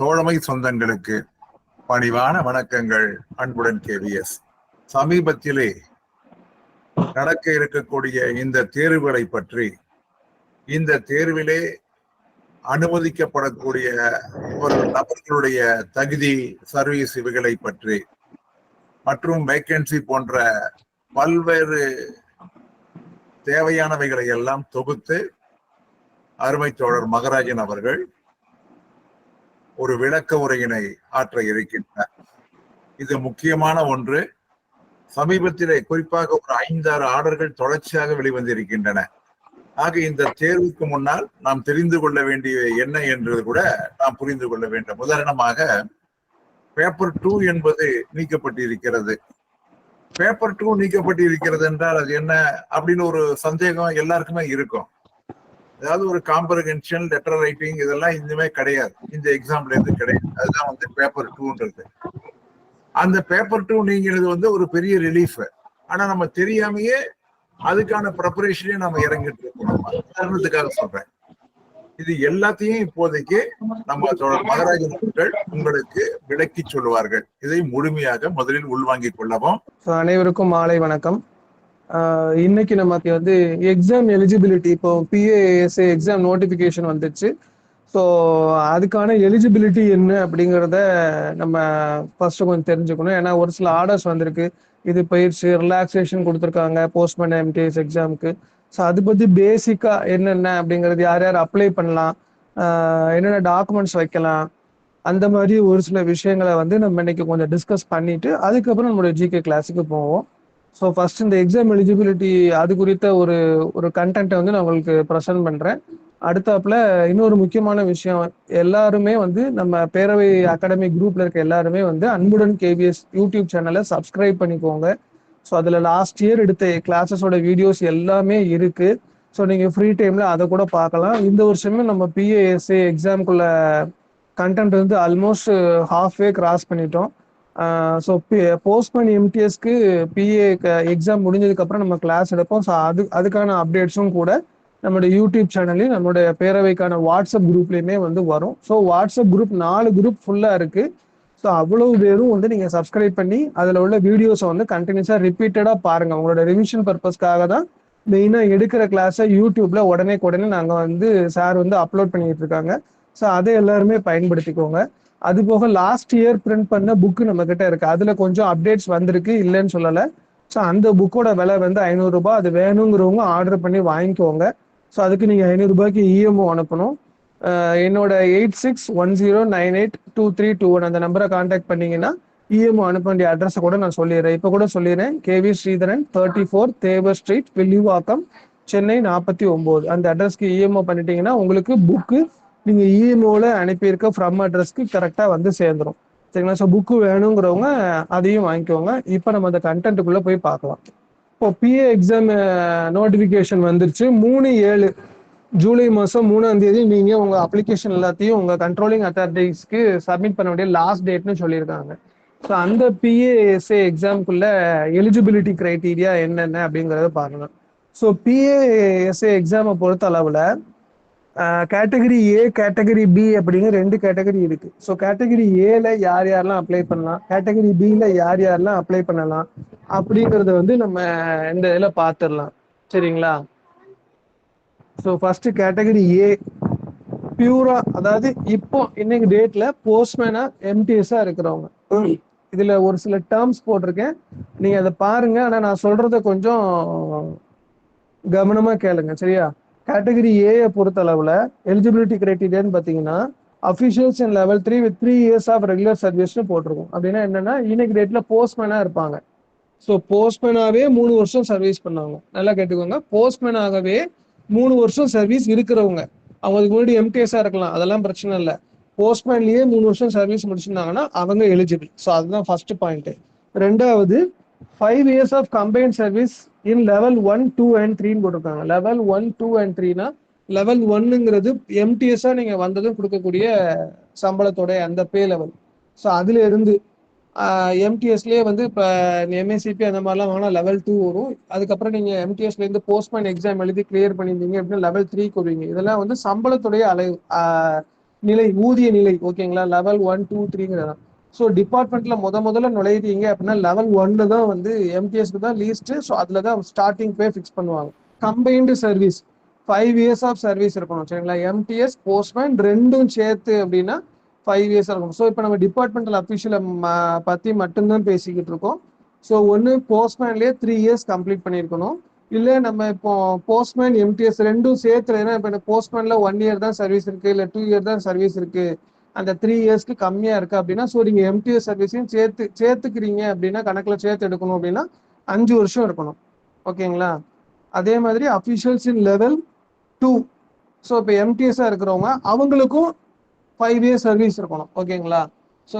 தோழமை சொந்தங்களுக்கு பணிவான வணக்கங்கள். அன்புடன் KVS. சமீபத்திலே நடக்க இருக்கக்கூடிய இந்த தேர்வுகளை பற்றி, இந்த தேர்விலே அனுமதிக்கப்படக்கூடிய ஒரு நபர்களுடைய தகுதி, சர்வீஸ் இவைகளை பற்றி மற்றும் வேக்கன்சி போன்ற பல்வேறு தேவையானவைகளை எல்லாம் தொகுத்து அருமை தோழர் மகராஜன் அவர்கள் ஒரு விளக்க உரையினை ஆற்ற இருக்கின்றார். இது முக்கியமான ஒன்று. சமீபத்திலே குறிப்பாக ஒரு 5-6 ஆர்டர்கள் தொடர்ச்சியாக வெளிவந்திருக்கின்றன. ஆக இந்த தேர்வுக்கு முன்னால் நாம் தெரிந்து கொள்ள வேண்டிய என்ன என்றது கூட நாம் புரிந்து கொள்ள வேண்டும். உதாரணமாக பேப்பர் 2 என்பது நீக்கப்பட்டிருக்கிறது. பேப்பர் 2 நீக்கப்பட்டிருக்கிறது என்றால் அது என்ன அப்படின்னு ஒரு சந்தேகம் எல்லாருக்குமே இருக்கும். அதாவது ஒரு காம்ப்ரஹென்ஷன், லெட்டர் ரைட்டிங் இதெல்லாம் இன்னுமே கிடையாது. இந்த எக்ஸாம்ல இருந்து கிடையாது. அதுதான் பேப்பர் 2ன்றது. அந்த பேப்பர் 2 நீங்கிறது ஒரு பெரிய ரிலீஃப். ஆனா நம்ம தெரியாமையே அதுக்கான ப்ரிப்பரேஷனே நம்ம இறங்கிட்டு இருக்கோம். உதாரணத்துக்காக சொல்றேன். இது எல்லாத்தையும் இப்போதைக்கு நம்ம மகராஜன் அவர்கள் உங்களுக்கு விளக்கி சொல்லுவார்கள். இதை முழுமையாக முதலில் உள்வாங்கிக் கொள்ளவும். அனைவருக்கும் மாலை வணக்கம். இன்னைக்கு நமக்கு எக்ஸாம் எலிஜிபிலிட்டி, இப்போ PASA எக்ஸாம் நோட்டிஃபிகேஷன் வந்துச்சு. ஸோ அதுக்கான எலிஜிபிலிட்டி என்ன அப்படிங்கிறத நம்ம ஃபர்ஸ்ட் கொஞ்சம் தெரிஞ்சுக்கணும். ஏன்னா ஒரு சில ஆர்டர்ஸ் வந்திருக்கு. இது பயிற்சி ரிலாக்ஸேஷன் கொடுத்துருக்காங்க போஸ்ட்மேன் MTS எக்ஸாமுக்கு. ஸோ அதை பற்றி பேசிக்காக என்னென்ன அப்படிங்கிறது, யார் யார் அப்ளை பண்ணலாம், என்னென்ன டாக்குமெண்ட்ஸ் வைக்கலாம், அந்த மாதிரி ஒரு சில விஷயங்களை நம்ம இன்னைக்கு கொஞ்சம் டிஸ்கஸ் பண்ணிட்டு அதுக்கப்புறம் நம்மளுடைய GK கிளாஸுக்கு போவோம். ஸோ ஃபர்ஸ்ட் இந்த எக்ஸாம் எலிஜிபிலிட்டி அது குறித்த ஒரு கண்டென்ட்டை நான் உங்களுக்கு ப்ரெசென்ட் பண்ணுறேன். அடுத்தாப்புல இன்னொரு முக்கியமான விஷயம், எல்லாருமே நம்ம பேரவை அகாடமி குரூப்ல இருக்க எல்லாருமே அன்புடன் KVS யூடியூப் சேனலை சப்ஸ்கிரைப் பண்ணிக்கோங்க. ஸோ அதில் லாஸ்ட் இயர் எடுத்த கிளாஸஸோட வீடியோஸ் எல்லாமே இருக்கு. ஸோ நீங்கள் ஃப்ரீ டைம்ல அதை கூட பார்க்கலாம். இந்த வருஷமே நம்ம PASA எக்ஸாமுக்குள்ள கண்டென்ட் ஆல்மோஸ்ட் ஹாஃப்வே கிராஸ் பண்ணிட்டோம். ஸோ போஸ்ட்மேன் MTSக்கு PA எக்ஸாம் முடிஞ்சதுக்கு அப்புறம் நம்ம கிளாஸ் எடுப்போம். ஸோ அதுக்கான அப்டேட்ஸும் கூட நம்மளுடைய யூடியூப் சேனல்லையும் நம்மளுடைய பேரவைக்கான வாட்ஸ்அப் குரூப்லையுமே வரும். ஸோ வாட்ஸ்அப் குரூப் 4 குரூப் ஃபுல்லா இருக்கு. ஸோ அவ்வளவு பேரும் நீங்க சப்ஸ்கிரைப் பண்ணி அதுல உள்ள வீடியோஸை கண்டினியூஸா ரிப்பீட்டடா பாருங்க. உங்களோட ரிவிஷன் பர்பஸ்க்காக தான் மெயினா எடுக்கிற கிளாஸை யூடியூப்ல உடனே நாங்க சார் அப்லோட் பண்ணிட்டு இருக்காங்க. ஸோ அதை எல்லாருமே பயன்படுத்திக்கோங்க. அது போக லாஸ்ட் இயர் பிரிண்ட் பண்ண புக்கு நம்ம கிட்ட இருக்கு. அதுல கொஞ்சம் அப்டேட்ஸ் வந்திருக்கு, இல்லைன்னு சொல்லலை. ஸோ அந்த புக்கோட விலை 500 ரூபாய். அது வேணுங்கிறவங்க ஆர்டர் பண்ணி வாங்கிக்கோங்க. ஸோ அதுக்கு நீங்க 500 ரூபாய்க்கு EMO அனுப்பணும். என்னோட 8610982321 அந்த நம்பரை கான்டாக்ட் பண்ணீங்கன்னா EMO அனுப்ப வேண்டிய அட்ரஸை கூட நான் சொல்லிடுறேன். இப்போ கூட சொல்லிடுறேன். KV ஸ்ரீதரன் 34 தேவர் ஸ்ட்ரீட், வில்லிவாக்கம், சென்னை 49. அந்த அட்ரஸ்க்கு EMO பண்ணிட்டீங்கன்னா உங்களுக்கு புக்கு நீங்க EMOல அனுப்பியிருக்க ஃப்ரம் அட்ரஸ்க்கு கரெக்டா சேர்ந்துடும். சரிங்களா? ஸோ புக்கு வேணுங்கிறவங்க அதையும் வாங்கிக்கோங்க. இப்போ நம்ம அந்த கண்டென்ட்டுக்குள்ள போய் பார்க்கலாம். இப்போ PA எக்ஸாம் நோட்டிஃபிகேஷன் வந்துருச்சு. 3/7 ஜூலை மாதம் 3ஆம் தேதி நீங்க உங்க அப்ளிகேஷன் எல்லாத்தையும் உங்க கண்ட்ரோலிங் அத்தாரிட்டிஸ்க்கு சப்மிட் பண்ண வேண்டிய லாஸ்ட் டேட்னு சொல்லியிருக்காங்க. ஸோ அந்த PASA எக்ஸாமுக்குள்ள எலிஜிபிலிட்டி கிரைட்டீரியா என்னென்ன அப்படிங்கிறத பார்க்கலாம். ஸோ PASA எக்ஸாமை பொறுத்த அளவுல கேட்டகரி A, கேட்டகரி B அப்படிங்கிற 2 கேட்டகரி இருக்கு. ஸோ கேட்டகரி ஏல யார் யாரெல்லாம் அப்ளை பண்ணலாம், கேட்டகரி Bல யார் யாரெல்லாம் அப்ளை பண்ணலாம் அப்படிங்கறத நம்ம இந்த இதில் பார்த்துடலாம். சரிங்களா? ஸோ ஃபர்ஸ்ட் கேட்டகரி A பியூரா, அதாவது இப்போ இன்னைக்கு டேட்ல போஸ்ட்மேனா MTS இருக்கிறவங்க. இதுல ஒரு சில டேர்ம்ஸ் போட்டிருக்கேன், நீங்க அதை பாருங்க. ஆனா நான் சொல்றத கொஞ்சம் கவனமா கேளுங்க, சரியா? கேட்டகரி A பொறுத்த அளவுல எலிஜிபிலிட்டி கிரைட்டீரியான்னு பாத்தீங்கன்னா officials in level 3 with 3 years of regular சர்வீஸ்னு போட்டிருக்கும். அப்படின்னா என்னன்னா இன்னைக்கு டேட்ல போஸ்ட்மேனா இருப்பாங்க. ஸோ போஸ்ட்மேனாவே 3 வருஷம் சர்வீஸ் பண்ணவங்க. நல்லா கேட்டுக்கோங்க. போஸ்ட்மேனாகவே 3 வருஷம் சர்வீஸ் இருக்கிறவங்க, அவங்களுக்கு முன்னாடி MTS இருக்கலாம், அதெல்லாம் பிரச்சனை இல்லை. போஸ்ட்மேன்லயே 3 வருஷம் சர்வீஸ் முடிச்சிருந்தாங்கன்னா அவங்க எலிஜிபிள். ஸோ அதுதான் ஃபர்ஸ்ட் பாயிண்ட். ரெண்டாவது 5 years of combined service in level 1, 2 and 3 போட்டிருக்காங்க. லெவல் 1, 2 and 3னா லெவல் 1ங்கிறது MTS நீங்க வந்ததும் கொடுக்கக்கூடிய சம்பளத்தோட அந்த பே லெவல். ஸோ அதுல இருந்து MTSலயே இப்போ MACP அந்த மாதிரிலாம் வாங்கினா லெவல் 2 வரும். அதுக்கப்புறம் நீங்க MTSல இருந்து போஸ்ட்மேன் எக்ஸாம் எழுதி கிளியர் பண்ணியிருந்தீங்க அப்படின்னா லெவல் 3 வருவீங்க. இதெல்லாம் சம்பளத்துடைய நிலை, ஊதிய நிலை. ஓகேங்களா, லெவல் 1 2 3ங்கிறதா. ஸோ டிபார்ட்மெண்ட்ல முதல்ல நுழையிறீங்க அப்படின்னா லெவல் 1 தான் வந்து எம்டிஎஸ்க்கு தான் லீஸ்ட். ஸோ அதுல தான் ஸ்டார்டிங் பே ஃபிக்ஸ் பண்ணுவாங்க. Combined service 5 years of service இருக்கணும். சரிங்களா, எம்டிஎஸ் போஸ்ட்மேன் ரெண்டும் சேர்த்து அப்படின்னா 5 இயர்ஸ் இருக்கணும். ஸோ இப்போ நம்ம டிபார்ட்மெண்டல் அஃபிஷியலை பத்தி மட்டும்தான் பேசிக்கிட்டு இருக்கோம். ஸோ ஒன்று போஸ்ட்மேன்லேயே 3 இயர்ஸ் கம்ப்ளீட் பண்ணியிருக்கணும். இல்லை நம்ம இப்போ போஸ்ட்மேன் எம்டிஎஸ் ரெண்டும் சேர்த்துல, ஏன்னா இப்போ போஸ்ட்மேன்ல 1 இயர் தான் சர்வீஸ் இருக்கு, இல்லை 2 இயர் தான் சர்வீஸ் இருக்கு, அந்த 3 இயர்ஸ்க்கு கம்மியா இருக்கு அப்படின்னா ஸோ நீங்க எம்டிஎஸ் சர்வீஸையும் சேர்த்துக்கிறீங்க அப்படின்னா கணக்குல சேர்த்து எடுக்கணும் அப்படின்னா 5 வருஷம் இருக்கணும். ஓகேங்களா, அதே மாதிரி அஃபிஷியல்ஸ் இன் லெவல் 2. ஸோ இப்போ எம்டிஎஸ்ஸா இருக்கிறவங்க அவங்களுக்கும் 5 இயர்ஸ் சர்வீஸ் இருக்கணும். ஓகேங்களா, ஸோ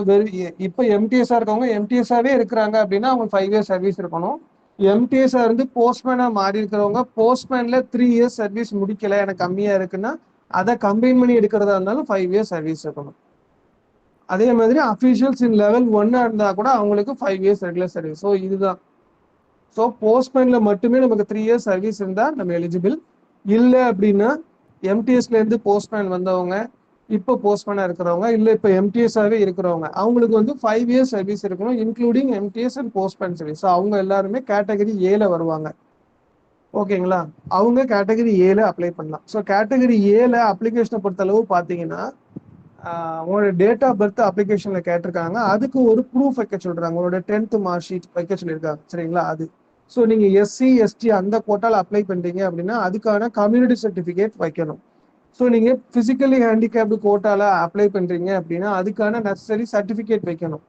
இப்போ எம்டிஎஸ்ஸா இருக்கவங்க எம்டிஎஸ்ஸாவே இருக்கிறாங்க அப்படின்னா அவங்களுக்கு 5 இயர்ஸ் சர்வீஸ் இருக்கணும். எம்டிஎஸ்ஸா இருந்து போஸ்ட்மேனா மாறி இருக்கிறவங்க போஸ்ட்மேன்ல 3 இயர்ஸ் சர்வீஸ் முடிக்கல, எனக்கு கம்மியா இருக்குன்னா அதை கம்பைன் பண்ணி எடுக்கிறதா இருந்தாலும் 5 இயர்ஸ் சர்வீஸ் இருக்கணும். அதே மாதிரி அஃபிஷியல்ஸ் இன் லெவல் 1 இருந்தா கூட அவங்களுக்கு 5 இயர்ஸ் ரெகுலர் சர்வீஸ். ஸோ இதுதான். ஸோ போஸ்ட்மேன்ல மட்டுமே நமக்கு 3 இயர்ஸ் சர்வீஸ் இருந்தா நம்ம எலிஜிபிள். இல்லை அப்படின்னா எம்டிஎஸ்ல இருந்து போஸ்ட்மேன் வந்தவங்க, இப்போ போஸ்ட்மேனா இருக்கிறவங்க, இல்லை இப்போ எம்டிஎஸ்ஸாவே இருக்கிறவங்க, அவங்களுக்கு வந்து 5 இயர்ஸ் சர்வீஸ் இருக்கணும், including MTS and postman service. So அவங்க எல்லாருமே கேட்டகரி ஏல வருவாங்க. ஓகேங்களா, அவங்க கேட்டகரி ஏல அப்ளை பண்ணலாம். ஸோ கேட்டகரி ஏல அப்ளிகேஷனை பொறுத்த அளவு பார்த்தீங்கன்னா உங்களோட டேட் ஆஃப் பர்த் அப்ளிகேஷன்ல கேட்டிருக்காங்க, அதுக்கு ஒரு ப்ரூஃப் வைக்க சொல்றாங்க, உங்களோட 10th மார்க் ஷீட் வைக்க சொல்லியிருக்காங்க. சரிங்களா, அது. ஸோ நீங்க எஸ்சி எஸ்டி அந்த கோட்டால அப்ளை பண்றீங்க அப்படின்னா அதுக்கான கம்யூனிட்டி சர்டிஃபிகேட் வைக்கணும். ஸோ நீங்க பிசிக்கலி ஹேண்டிகேப்டு கோட்டால அப்ளை பண்றீங்க அப்படின்னா அதுக்கான நெசசரி சர்டிஃபிகேட் வைக்கணும்.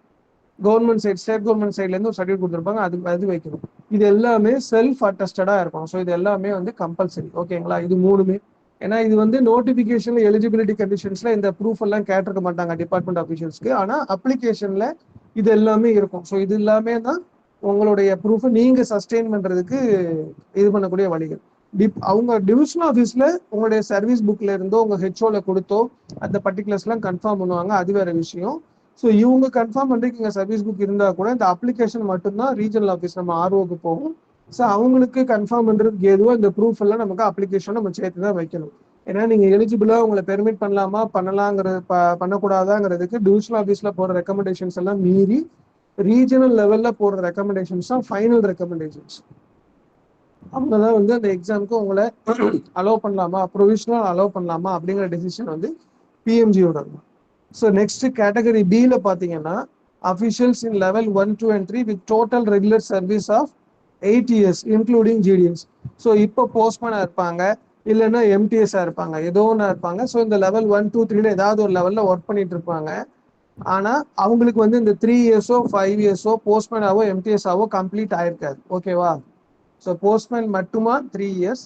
கவர்மெண்ட் சைட், ஸ்டேட் கவர்மெண்ட் சைட்ல இருந்து ஒரு சர்டிஃபிகேட் கொடுத்துருப்பாங்க, அது வைக்கணும். இது எல்லாமே செல்ஃப் அட்டஸ்டடா இருக்கும். ஸோ இது எல்லாமே வந்து கம்பல்சரி. ஓகேங்களா, இது மூணுமே. ஏன்னா இது வந்து நோட்டிபிகேஷன்ல எலிஜிபிலிட்டி கண்டிஷன்ஸ்ல இந்த ப்ரூஃப் எல்லாம் கேட்டிருக்க மாட்டாங்க டிபார்ட்மெண்ட் அஃபிஷியல்ஸ்க்கு, ஆனா அப்ளிகேஷன்ல இது எல்லாமே இருக்கும். ஸோ இது எல்லாமே தான் உங்களுடைய ப்ரூஃப் நீங்க சஸ்டெயின் பண்றதுக்கு இது பண்ணக்கூடிய வழிகள். அவங்க டிவிஷனல் ஆஃபீஸ்ல உங்களுடைய சர்வீஸ் புக்ல இருந்தோ உங்க ஹெச்ஓல கொடுத்தோ அந்த பர்டிகுலர்ஸ் எல்லாம் கன்ஃபார்ம் பண்ணுவாங்க, அது வேற விஷயம். ஸோ இவங்க கன்ஃபார்ம் பண்றதுக்கு இங்க சர்வீஸ் புக் இருந்தா கூட இந்த அப்ளிகேஷன் மட்டும்தான் ரீஜனல் ஆஃபீஸ் நம்ம ஆர்ஓக்கு போகும். ஸோ அவங்களுக்கு கன்ஃபார்ம் பண்றதுக்கு எதுவோ இந்த ப்ரூஃப் எல்லாம் நமக்கு அப்ளிகேஷன் நம்ம சேர்த்து தான் வைக்கணும். ஏன்னா நீங்க எலிஜிபிளா உங்களை பெர்மிட் பண்ணலாமா பண்ணலாங்கிறது பண்ணக்கூடாதாங்கிறதுக்கு டிவிஷனல் ஆஃபீஸ்ல போற ரெக்கமெண்டேஷன்ஸ் எல்லாம் மீறி ரீஜனல் லெவல்ல போடுற ரெக்கமெண்டேஷன்ஸ் தான் ஃபைனல் ரெக்கமெண்டேஷன்ஸ். அவங்க தான் வந்து அந்த எக்ஸாமுக்கு உங்களை அலோவ் பண்ணலாமா, ப்ரொவிஷனல் அலோவ் பண்ணலாமா அப்படிங்கிற டெசிஷன் வந்து பிஎம்ஜியோட இருக்கும். ஸோ நெக்ஸ்ட் கேட்டகரி பில பாத்தீங்கன்னா officials in level 1 2 and 3 with total regular service of 8 years including GDS. So இப்போ போஸ்ட்மேனா இருப்பாங்க, இல்லைன்னா எம்டிஎஸ்ஸா இருப்பாங்க, ஏதோ ஒன்றா இருப்பாங்க. ஸோ இந்த லெவல் 1 2 3ல ஏதாவது ஒரு லெவல்ல ஒர்க் பண்ணிட்டு இருப்பாங்க. ஆனா அவங்களுக்கு வந்து இந்த 3 இயர்ஸோ 5 இயர்ஸோ போஸ்ட்மேனாவோ எம்டிஎஸ்ஸாவோ கம்ப்ளீட் ஆயிருக்காது. ஓகேவா, ஸோ போஸ்ட்மேன் மட்டுமா 3 இயர்ஸ்,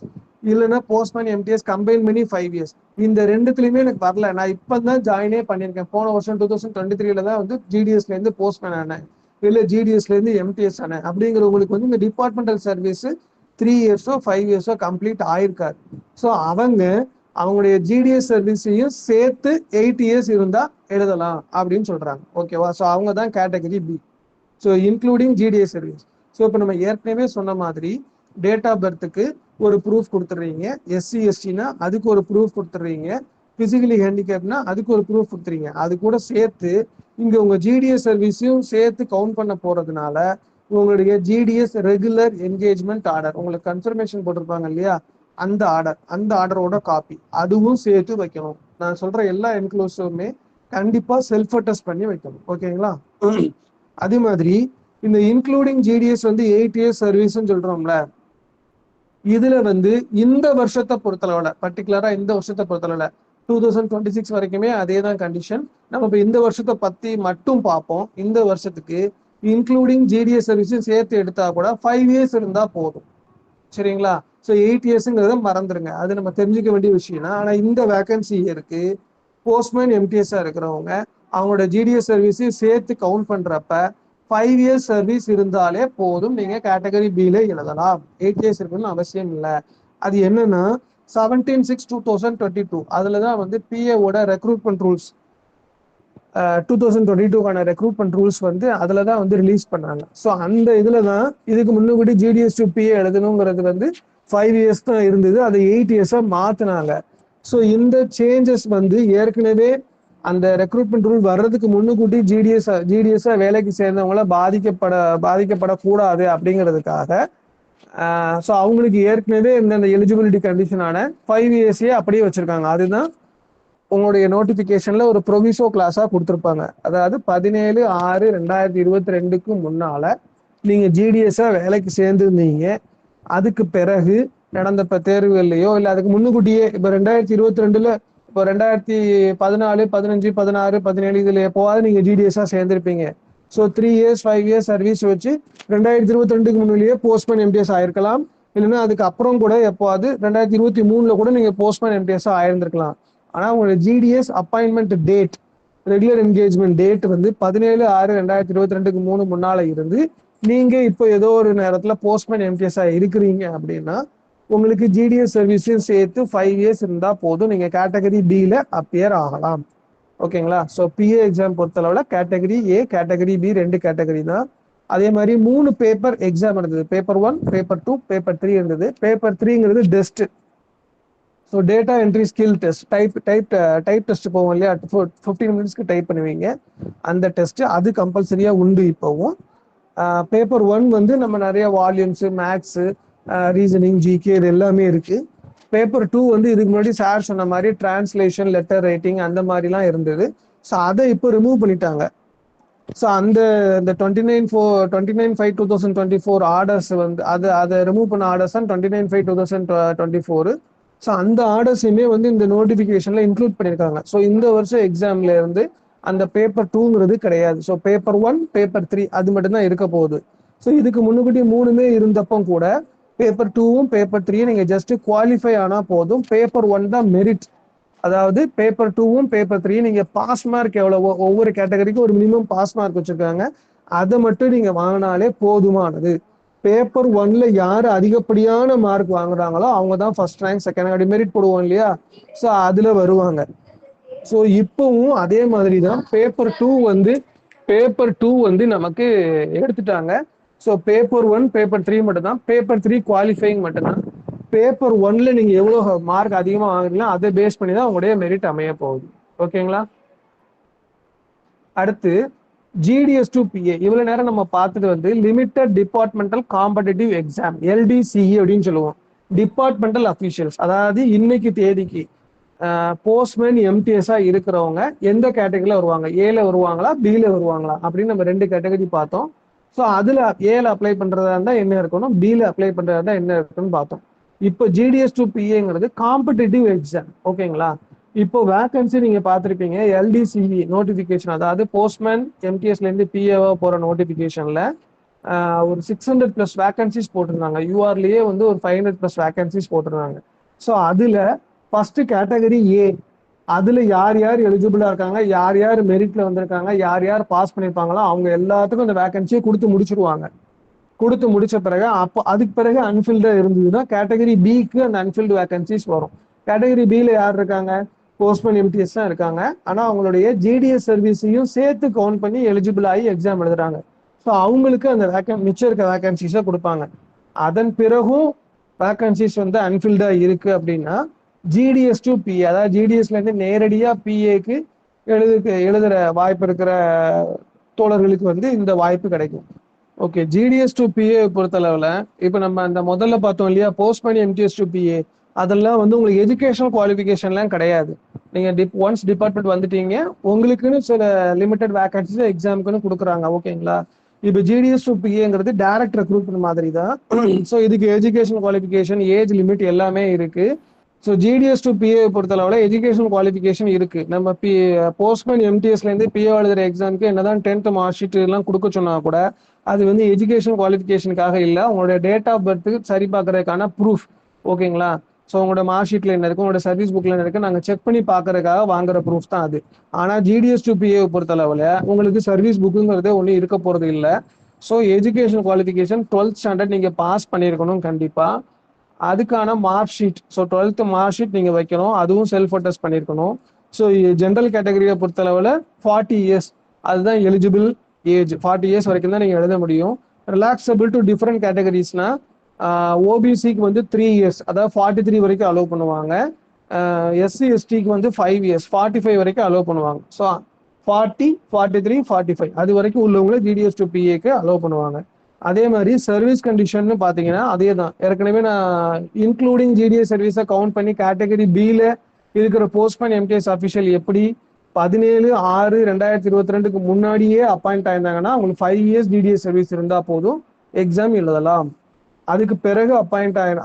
இல்லைன்னா போஸ்ட்மேன் எம்டிஎஸ் கம்பைன் பண்ணி 5 இயர்ஸ். இந்த ரெண்டுத்துலயுமே எனக்கு வரல, நான் இப்பதான் ஜாயினே பண்ணியிருக்கேன். போன வருஷம் 2023ல தான் வந்து ஜிடிஎஸ்ல இருந்து போஸ்ட்மேன் ஆனேன், இல்ல ஜிடிஎஸ்ல இருந்து எம்டிஎஸ் ஆனேன் அப்படிங்கிறவங்களுக்கு வந்து இந்த டிபார்ட்மெண்டல் சர்வீஸ் 3 இயர்ஸோ 5 இயர்ஸோ கம்ப்ளீட் ஆயிருக்காரு. ஸோ அவங்களுடைய ஜிடிஎஸ் சர்வீஸையும் சேர்த்து 8 இயர்ஸ் இருந்தா எழுதலாம் அப்படின்னு சொல்றாங்க. ஓகேவா, ஸோ அவங்க தான் category B. So including GDS service. So இப்போ நம்ம ஏற்கனவே சொன்ன மாதிரி டேட் ஆஃப் பர்த்துக்கு ஒரு ப்ரூஃப் கொடுத்துட்றீங்க, எஸ்சி எஸ்டினா அதுக்கு ஒரு ப்ரூஃப் கொடுத்துட்றீங்க, பிசிக்கலி ஹேண்டிகேப்னா அதுக்கு ஒரு ப்ரூஃப் கொடுத்துறீங்க. அது கூட சேர்த்து இங்க உங்க ஜிடிஎஸ் சர்வீஸையும் சேர்த்து கவுண்ட் பண்ண போறதுனால உங்களுடைய ஜிடிஎஸ் ரெகுலர் என்கேஜ்மெண்ட் ஆர்டர் உங்களுக்கு கன்ஃபர்மேஷன் போட்டிருப்பாங்க இல்லையா, அந்த ஆர்டரோட காப்பி அதுவும் சேர்த்து வைக்கணும். நான் சொல்ற எல்லா என்க்ளோஸுமே கண்டிப்பா செல்ஃப் அட்டஸ்ட் பண்ணி வைக்கணும். ஓகேங்களா, அதே மாதிரி இந்த இன்க்ளூடிங் ஜிடிஎஸ் வந்து 8 இயர்ஸ் சர்வீஸ் சொல்றோம்ல, இதுல வந்து இந்த வருஷத்தை பொறுத்தளவுல பர்டிகுலரா இந்த வருஷத்தை பொறுத்தளவுல 2026 வரைக்குமே அதே தான் கண்டிஷன். நம்ம இப்போ இந்த வருஷத்தை பத்தி மட்டும் பார்ப்போம். இந்த வருஷத்துக்கு இன்க்ளூடிங் ஜிடிஎஸ் சர்வீஸும் சேர்த்து எடுத்தா கூட 5 இயர்ஸ் இருந்தா போதும். சரிங்களா, ஸோ 8 இயர்ஸ்ங்கிறத மறந்துருங்க, அது நம்ம தெரிஞ்சுக்க வேண்டிய விஷயம். ஆனா இந்த வேகன்சி இருக்கு, போஸ்ட்மேன் எம்டிஎஸ்ஸா இருக்கிறவங்க அவங்களோட ஜிடிஎஸ் சர்வீஸையும் சேர்த்து கவுண்ட் பண்றப்ப 5 இயர்ஸ் சர்வீஸ் இருந்தாலே போதும், நீங்க கேட்டகரி பில எழுதலாம். 8 இயர்ஸ் இருக்குன்னு அவசியம் இல்லை. அது என்னன்னா 17/6/2022 அதுலதான் வந்து பிஏவோட ரெக்ரூட்மெண்ட் ரூல்ஸ் 2022க்கான ரெக்ரூட்மெண்ட் ரூல்ஸ் வந்து அதுலதான் வந்து ரிலீஸ் பண்ணாங்க. ஸோ அந்த இதுலதான் இதுக்கு முன்னாடி ஜிடிஎஸ் டு பிஏ எழுதணுங்கிறது வந்து 5 இயர்ஸ் தான் இருந்தது, அதை 8 இயர்ஸா மாத்தினாங்க. ஸோ இந்த சேஞ்சஸ் வந்து ஏற்கனவே அந்த ரெக்ரூட்மெண்ட் ரூல் வர்றதுக்கு முன்னுக்கூட்டி ஜிடிஎஸ் வேலைக்கு சேர்ந்தவங்கள பாதிக்கப்படக்கூடாது அப்படிங்கிறதுக்காக ஸோ அவங்களுக்கு ஏற்கனவே இந்த எலிஜிபிலிட்டி கண்டிஷனான 5 இயர்ஸே அப்படியே வச்சிருக்காங்க. அதுதான் உங்களுடைய நோட்டிபிகேஷன்ல ஒரு ப்ரொவிசோ கிளாஸா கொடுத்துருப்பாங்க. அதாவது 17/6/2022க்கு முன்னால நீங்க ஜிடிஎஸ்ஸா வேலைக்கு சேர்ந்துருந்தீங்க, அதுக்கு பிறகு நடந்த தேர்வுகள்லையோ இல்லை அதுக்கு முன்னுக்கூட்டியே இப்போ 2022ல இப்போ 2014, 15, 16, 17 இதுல எப்போவாது நீங்க ஜிடிஎஸ்ஸா சேர்ந்திருப்பீங்க. ஸோ 3 இயர்ஸ் 5 இயர்ஸ் சர்வீஸ் வச்சு 2022க்கு முன்னாடியே போஸ்ட்மேன் எம்டிஎஸ் ஆயிருக்கலாம். இல்லைன்னா அதுக்கு அப்புறம் கூட எப்போவாது 2023ல கூட நீங்க போஸ்ட்மேன் எம்டிஎஸ் ஆயிருந்திருக்கலாம். ஆனா உங்களோட GDS appointment date, regular engagement date வந்து 17/6/2022க்கு முன்னால இருந்து நீங்க இப்போ ஏதோ ஒரு நேரத்துல போஸ்ட்மேன் எம்டிஎஸ் இருக்கிறீங்க அப்படின்னா உங்களுக்கு ஜிடிஎஸ் சர்வீஸையும் சேர்த்து 5 இயர்ஸ் இருந்தா போதும், நீங்க கேட்டகரி பில அப்பியர் ஆகலாம். ஓகேங்களா? ஸோ பிஏ எக்ஸாம் பொறுத்தளவுல category A, category B 2 category தான். அதே மாதிரி 3 பேப்பர் எக்ஸாம் இருந்தது. பேப்பர் 1, பேப்பர் 2, பேப்பர் 3 இருந்தது. பேப்பர் 3ங்கிறது test. So data entry skill test, type test போவோம் இல்லையா, 15 மினிட்ஸ்க்கு டைப் பண்ணுவீங்க, அந்த டெஸ்ட் அது கம்பல்சரியா உண்டு இப்போவும். பேப்பர் 1 வந்து நம்ம நிறைய வால்யூம்ஸ், மேக்ஸ், ரீசனிங், ஜிகே இது எல்லாமே இருக்கு. பேப்பர் 2 வந்து இதுக்கு முன்னாடி சார் சொன்ன மாதிரி டிரான்ஸ்லேஷன், லெட்டர் ரைட்டிங் அந்த மாதிரிலாம் இருந்தது. ஸோ அதை இப்போ ரிமூவ் பண்ணிட்டாங்க. ஸோ அந்த 29/5/2024 ஆர்டர்ஸ் வந்து அதை ரிமூவ் பண்ண ஆர்டர்ஸ் தான் 29/5/2024. ஸோ அந்த ஆர்டர்ஸையுமே வந்து இந்த நோட்டிஃபிகேஷன்ல இன்க்ளூட் பண்ணியிருக்காங்க. ஸோ இந்த வருஷம் எக்ஸாம்ல இருந்து அந்த பேப்பர் 2ங்கிறது கிடையாது. ஸோ பேப்பர் 1, பேப்பர் 3 அது மட்டும்தான் இருக்க போகுது. ஸோ இதுக்கு முன்னுக்கூட்டி 3மே இருந்தப்போ கூட பேப்பர் 2வும் பேப்பர் 3யும் நீங்க ஜஸ்ட் குவாலிஃபை ஆனா போதும். பேப்பர் 1 தான் மெரிட். அதாவது பேப்பர் 2வும் பேப்பர் 3யும் நீங்க பாஸ் மார்க் எவ்வளவோ, ஒவ்வொரு கேட்டகரிக்கும் ஒரு மினிமம் பாஸ் மார்க் வச்சிருக்காங்க, அதை மட்டும் நீங்க வாங்கினாலே போதுமானது. பேப்பர் 1ல யாரு அதிகப்படியான மார்க் வாங்குறாங்களோ அவங்க தான் first rank, second rank merit போடுவோம் இல்லையா, ஸோ அதுல வருவாங்க. ஸோ இப்பவும் அதே மாதிரி தான் பேப்பர் 2 வந்து நமக்கு எடுத்துட்டாங்க. ஸோ பேப்பர் 1, பேப்பர் 3 மட்டும் தான். பேப்பர் 3 குவாலிஃபைங் மட்டும்தான். பேப்பர் 1ல நீங்க எவ்வளவு மார்க் அதிகமா வாங்குறீங்களோ அதை பேஸ் பண்ணி தான் உங்களுடைய மெரிட் அமைய போகுது. ஓகேங்களா? அடுத்து ஜிடிஎஸ் டு பிஏ. இவ்வளவு நேரம் நம்ம பார்த்தது வந்து லிமிட்டட் டிபார்ட்மெண்டல் காம்படிட்டிவ் எக்ஸாம், எல்டிசிஇ அப்படின்னு சொல்லுவோம். டிபார்ட்மெண்டல் அபிஷியல்ஸ், அதாவது இன்னைக்கு தேதிக்கு போஸ்ட்மேன் எம்டிஎஸ்ஆ இருக்கிறவங்க எந்த கேட்டகரியில வருவாங்க, ஏல வருவாங்களா பில வருவாங்களா அப்படின்னு நம்ம 2 கேட்டகரி பார்த்தோம். ஸோ அதுல ஏல அப்ளை பண்றதா இருந்தா என்ன இருக்கணும், பில அப்ளை பண்றதா இருந்தா என்ன இருக்குன்னு பார்த்தோம். இப்போ ஜிடிஎஸ் டு பிஏங்கிறது காம்படிட்டிவ் எக்ஸாம். ஓகேங்களா? இப்போ வேகன்சி நீங்க பார்த்திருப்பீங்க, எல்டிசிஇ நோட்டிபிகேஷன், அதாவது போஸ்ட்மேன் எம்டிஎஸ்ல இருந்து பிஏவா போற நோட்டிபிகேஷன்ல ஒரு 600+ வேகன்சிஸ் போட்டிருந்தாங்க. யூஆர்லயே வந்து ஒரு 500+ வேகன்சிஸ் போட்டிருந்தாங்க. ஸோ அதுல ஃபர்ஸ்ட் கேட்டகரி ஏ, அதுல யார் யார் எலிஜிபிளா இருக்காங்க, யார் யார் மெரிட்ல வந்திருக்காங்க, யார் யார் பாஸ் பண்ணிருப்பாங்களோ அவங்க எல்லாத்துக்கும் அந்த வேகன்சியை கொடுத்து முடிச்சிருவாங்க. கொடுத்து முடிச்ச பிறகு அப்போ அதுக்கு பிறகு அன்ஃபில்டா இருந்ததுன்னா கேட்டகரி பிக்கு அந்த அன்ஃபில்டு வேகன்சிஸ் வரும். கேட்டகரி பில யார் இருக்காங்க, போஸ்ட்மேன் எம்டிஎஸ் தான் இருக்காங்க. ஆனா அவங்களுடைய ஜிடிஎஸ் சர்வீஸையும் சேர்த்து கவுண்ட் பண்ணி எலிஜிபிள் ஆகி எக்ஸாம் எழுதுறாங்க. ஸோ அவங்களுக்கு அந்த மிச்சம் இருக்க வேகன்சிஸை கொடுப்பாங்க. அதன் பிறகும் வேகன்சிஸ் வந்து அன்ஃபில்டா இருக்கு அப்படின்னா ஜிடிஎஸ் டு பிஏ, அதாவது ஜிடிஎஸ்ல இருந்து நேரடியா பிஏக்கு எழுதுற வாய்ப்பு இருக்கிற தோழர்களுக்கு வந்து இந்த வாய்ப்பு கிடைக்கும். ஓகே, ஜிடிஎஸ் டு பிஏ பொறுத்தளவுல இப்போ நம்ம அந்த முதல்ல பார்த்தோம் இல்லையா, போஸ்ட்மேன் எம்டிஎஸ் டு பிஏ, அதெல்லாம் வந்து உங்களுக்கு எஜுகேஷனல் குவாலிஃபிகேஷன்லாம் கிடையாது. நீங்க ஒன்ஸ் டிபார்ட்மெண்ட் வந்துட்டீங்க, உங்களுக்குன்னு சில லிமிடெட் வேகன்சிஸ் எக்ஸாமுக்குன்னு கொடுக்குறாங்க. ஓகேங்களா? இப்போ ஜிடிஎஸ் டு பிஏங்கிறது டைரக்ட் ரெக்ரூட்மெண்ட் மாதிரி தான். ஸோ இதுக்கு எஜுகேஷன் குவாலிஃபிகேஷன், ஏஜ் லிமிட் எல்லாமே இருக்கு. ஸோ ஜிடிஎஸ் டு பிஏ பொறுத்தளவுல எஜுகேஷன் குவாலிஃபிகேஷன் இருக்கு. நம்ம போஸ்ட்மேன் எம்டிஎஸ்ல இருந்து பிஏ எழுதுற எக்ஸாமுக்கு என்னதான் 10th மார்க் ஷீட் எல்லாம் கொடுக்க சொன்னா கூட அது வந்து எஜுகேஷன் குவாலிஃபிகேஷனுக்காக இல்லை, உங்களோட டேட் ஆஃப் பர்த் சரி பார்க்கறதுக்கான ப்ரூஃப். ஓகேங்களா? ஸோ உங்களோட மார்க் ஷீட்ல என்ன இருக்கு, உங்களோட சர்வீஸ் புக்ல என்ன இருக்கு, நாங்கள் செக் பண்ணி பார்க்கறதுக்காக வாங்குற ப்ரூஃப் தான் அது. ஆனால் ஜிடிஎஸ் டு பிஏ பொறுத்தளவுல உங்களுக்கு சர்வீஸ் புக்குங்கிறதே ஒன்றும் இருக்க போறது இல்லை. So education qualification 12th standard நீங்க பாஸ் பண்ணியிருக்கணும் கண்டிப்பா. அதுக்கான mark sheet, so 12th mark sheet நீங்க வைக்கணும், அதுவும் செல்ஃப் அட்டஸ்ட் பண்ணியிருக்கணும். ஸோ ஜென்ரல் கேட்டகரியை பொறுத்தளவுல 40 இயர்ஸ் அதுதான் எலிஜிபிள் ஏஜ். 40 இயர்ஸ் வரைக்கும் தான் நீங்க எழுத முடியும். ரிலாக்ஸபிள் டு டிஃப்ரெண்ட் கேட்டகரிஸ்னா ஓபிசிக்கு வந்து 3 இயர்ஸ், அதாவது 43 வரைக்கும் அலோவ் பண்ணுவாங்க. எஸ்சி எஸ்டிக்கு வந்து 5 இயர்ஸ் 45 வரைக்கும் அலோவ் பண்ணுவாங்க. ஸோ 40, 43, 45 அது வரைக்கும் உள்ளவங்களை ஜிடிஎஸ் டு பிஏக்கு அலோவ் பண்ணுவாங்க. அதே மாதிரி சர்வீஸ் கண்டிஷன் பார்த்தீங்கன்னா அதே தான். ஏற்கனவே நான் இன்க்ளூடிங் ஜிடிஎஸ் சர்வீஸை கவுண்ட் பண்ணி கேட்டகரி பியில் இருக்கிற போஸ்ட்மேன் எம்டிஎஸ் அஃபிஷியல் எப்படி 17/6/2022 முன்னாடியே அப்பாயிண்ட் ஆயிருந்தாங்கன்னா அவங்களுக்கு 5 இயர்ஸ் ஜிடிஎஸ் சர்வீஸ் இருந்தால் போதும், எக்ஸாம் எழுதலாம். அதுக்கு பிறகு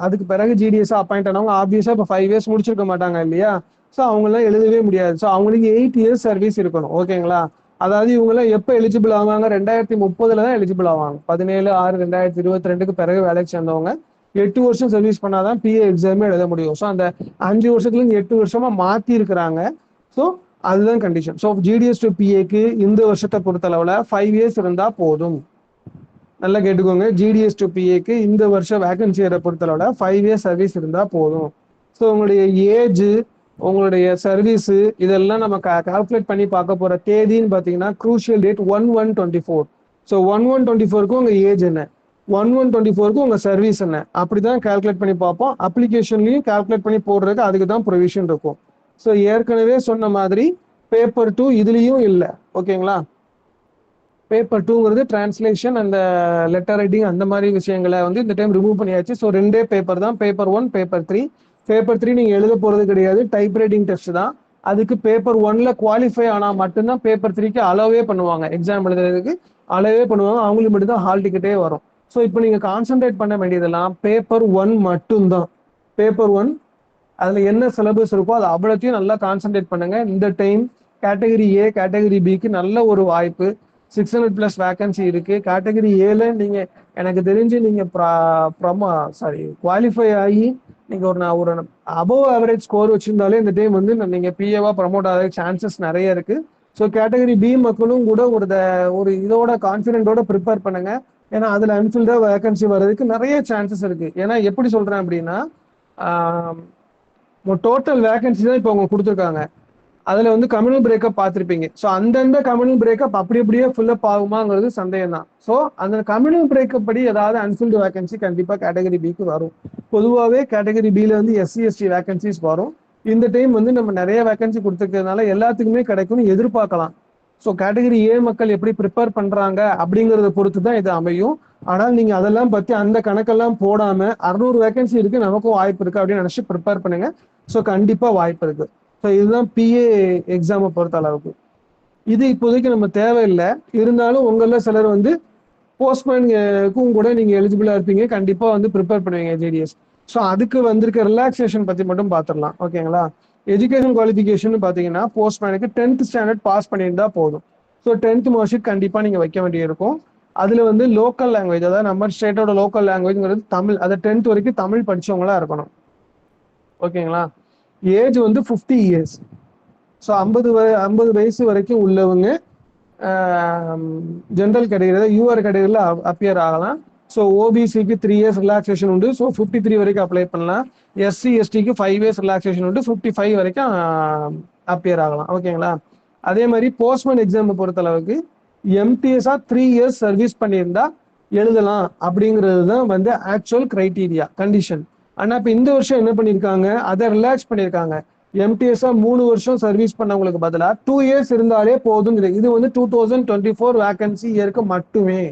அதுக்கு பிறகு ஜிடிஎஸ் அப்பாயிண்ட் ஆனவங்க ஆப்வியஸா இப்போ 5 இயர்ஸ் முடிச்சிருக்க மாட்டாங்க இல்லையா? ஸோ அவங்களாம் எழுதவே முடியாது. ஸோ அவங்களுக்கு 8 இயர்ஸ் சர்வீஸ் இருக்கணும். ஓகேங்களா? அதாவது இவங்களாம் எப்போ எலிஜிபிள் ஆவாங்க? 2030 தான் எலிஜிபிள் ஆவாங்க. 17/6/2022 பிறகு வேலைக்கு சேர்ந்தவங்க 8 வருஷம் சர்வீஸ் பண்ணாதான் பிஏ எக்ஸாமே எழுத முடியும். ஸோ அந்த 5 வருஷத்துல இருந்து 8 வருஷமா மாத்தி இருக்கிறாங்க. ஸோ அதுதான் கண்டிஷன். ஸோ ஜிடிஎஸ் டு பிஏக்கு இந்த வருஷத்தை பொறுத்தளவுல 5 இயர்ஸ் இருந்தா போதும். நல்லா கேட்டுக்கோங்க. ஜிடிஎஸ் டு பிஏக்கு இந்த வருஷம் வேகன்சியை பொறுத்தளவுல 5 இயர்ஸ் சர்வீஸ் இருந்தா போதும். ஸோ உங்களுடைய ஏஜ், உங்களுடைய சர்வீஸ் இதெல்லாம் நம்ம கால்குலேட் பண்ணி பார்க்க போற தேதின்னு பார்த்தீங்கன்னா குரூஷியல் டேட் 1/1/24. ஸோ 1/1/24க்கு உங்க ஏஜ் என்ன, 1/1/24க்கு உங்க சர்வீஸ் என்ன, அப்படிதான் கால்குலேட் பண்ணி பார்ப்போம். அப்ளிகேஷன்லயும் கால்குலேட் பண்ணி போடுறதுக்கு அதுக்கு தான் ப்ரொவிஷன் இருக்கும். ஸோ ஏற்கனவே சொன்ன மாதிரி பேப்பர் 2 இதுலயும் இல்லை. ஓகேங்களா? பேப்பர் 2ங்கிறது டிரான்ஸ்லேஷன் அந்த லெட்டர் ரைட்டிங் அந்த மாதிரி விஷயங்களை வந்து இந்த டைம் ரிமூவ் பண்ணியாச்சு. ஸோ 2 பேப்பர் தான், பேப்பர் 1, பேப்பர் 3. பேப்பர் 3 நீங்க எழுத போறது கிடையாது, டைப் ரைட்டிங் டெஸ்ட் தான். அதுக்கு பேப்பர் 1ல குவாலிஃபை ஆனா மட்டும்தான் பேப்பர் 3க்கு அலோவே பண்ணுவாங்க. எக்ஸாம் எழுதுறதுக்கு அலோவே பண்ணுவாங்க. அவங்களுக்கு மட்டும் தான் ஹால் டிக்கெட்டே வரும். ஸோ இப்போ நீங்க கான்சென்ட்ரேட் பண்ண வேண்டியதெல்லாம் பேப்பர் 1 மட்டும்தான். பேப்பர் 1 அதுல என்ன சிலபஸ் இருக்கோ அது அவ்வளோத்தையும் நல்லா கான்சென்ட்ரேட் பண்ணுங்க. இந்த டைம் கேட்டகரி ஏ கேட்டகரி பிக்கு நல்ல ஒரு வாய்ப்பு. 600+ வேகன்சி இருக்கு. கேட்டகரி ஏல நீங்க எனக்கு தெரிஞ்சு நீங்க குவாலிஃபை ஆகி நீங்க ஒரு அபவ் ஆவரேஜ் ஸ்கோர் வச்சிருந்தாலே இந்த டைம் வந்து நீங்க பிஏவா ப்ரமோட் ஆக சான்சஸ் நிறைய இருக்கு. ஸோ கேட்டகரி பி மக்களும் கூட ஒரு இதோட கான்ஃபிடென்ட்டோட ப்ரிப்பேர் பண்ணுங்க. ஏன்னா அதுல அன்ஃபில்டா வேகன்சி வர்றதுக்கு நிறைய சான்சஸ் இருக்கு. ஏன்னா எப்படி சொல்றேன் அப்படின்னா டோட்டல் வேகன்சி தான் இப்போ அவங்க கொடுத்துருக்காங்க. அதுல வந்து கம்யூனல் பிரேக்கப் பார்த்துருப்பீங்க. ஸோ அந்தந்த கம்யூனல் பிரேக்கப் அப்படியே ஃபில்அப் ஆகுமாங்கிறது சந்தேகம் தான். ஸோ அந்த கம்யூனல் பிரேக்கப் படி ஏதாவது அன்ஃபில்டு வேகன்சி கண்டிப்பா கேட்டகரி பிக்கு வரும். பொதுவாகவே கேட்டகரி பில வந்து எஸ்சி எஸ்டி வேகன்சிஸ் வரும். இந்த டைம் வந்து நம்ம நிறைய வேகன்சி கொடுத்துருக்கிறதுனால எல்லாத்துக்குமே கிடைக்கும்னு எதிர்பார்க்கலாம். ஸோ கேட்டகரி ஏ மக்கள் எப்படி ப்ரிப்பேர் பண்றாங்க அப்படிங்கிறத பொறுத்து தான் இது அமையும். ஆனால் நீங்க அதெல்லாம் பத்தி அந்த கணக்கெல்லாம் போடாம 600 வேகன்சி இருக்கு, நமக்கும் வாய்ப்பு இருக்கு அப்படின்னு நினைச்சு ப்ரிப்பேர் பண்ணுங்க. ஸோ கண்டிப்பா வாய்ப்பு இருக்கு. ஸோ இதுதான் பிஏ எக்ஸாமை பொறுத்த அளவுக்கு. இது இப்போதைக்கு நம்ம தேவையில்லை. இருந்தாலும் உங்கள சிலர் வந்து போஸ்ட்மேனுக்கும் கூட நீங்க எலிஜிபிளா இருப்பீங்க. கண்டிப்பா வந்து ப்ரிப்பேர் பண்ணுவீங்க ஜிடிஎஸ். ஸோ அதுக்கு வந்திருக்க ரிலாக்ஸேஷன் பத்தி மட்டும் பார்த்துடலாம். ஓகேங்களா? எஜுகேஷன் குவாலிஃபிகேஷன் பார்த்தீங்கன்னா போஸ்ட்மேனுக்கு 10th ஸ்டாண்டர்ட் பாஸ் பண்ணியிருந்தா போதும். ஸோ 10th மார்க் ஷீட் கண்டிப்பா நீங்க வைக்க வேண்டியிருக்கும். அதுல வந்து லோக்கல் லாங்குவேஜ், அதாவது நம்ம ஸ்டேட்டோட லோக்கல் லாங்குவேஜ்ங்கிறது தமிழ். அதை 10th வரைக்கும் தமிழ் படிச்சவங்களா இருக்கணும். ஓகேங்களா? ஏஜ் வந்து 50 இயர்ஸ். ஸோ 50 வயசு வரைக்கும் உள்ளவங்க ஜென்ரல் கேட்டகரியில் யூஆர் கேட்டகரியில் அப்பியர் ஆகலாம். ஸோ ஓபிசிக்கு 3 இயர்ஸ் ரிலாக்ஸேஷன் உண்டு. ஸோ 53 வரைக்கும் அப்ளை பண்ணலாம். எஸ்சி எஸ்டிக்கு 5 இயர்ஸ் ரிலாக்ஸேஷன் உண்டு. 55 வரைக்கும் அப்பியர் ஆகலாம். ஓகேங்களா? அதே மாதிரி போஸ்ட்மேன் எக்ஸாம் பொறுத்தளவுக்கு எம்டிஎஸ்ஆ 3 இயர்ஸ் சர்வீஸ் பண்ணியிருந்தா எழுதலாம் அப்படிங்கிறது தான் வந்து ஆக்சுவல் கிரைட்டீரியா கண்டிஷன். ஆனா இப்ப இந்த வருஷம் என்ன பண்ணிருக்காங்க, அதை ரிலாக்ஸ் பண்ணிருக்காங்க. எம்டிஎஸ்ஆ 3 வருஷம் சர்வீஸ் பண்ணவங்களுக்கு பதிலா 2 இயர்ஸ் இருந்தாலே போதும். இது வந்து 2024 வேகன்சி இயருக்கு மட்டுமே.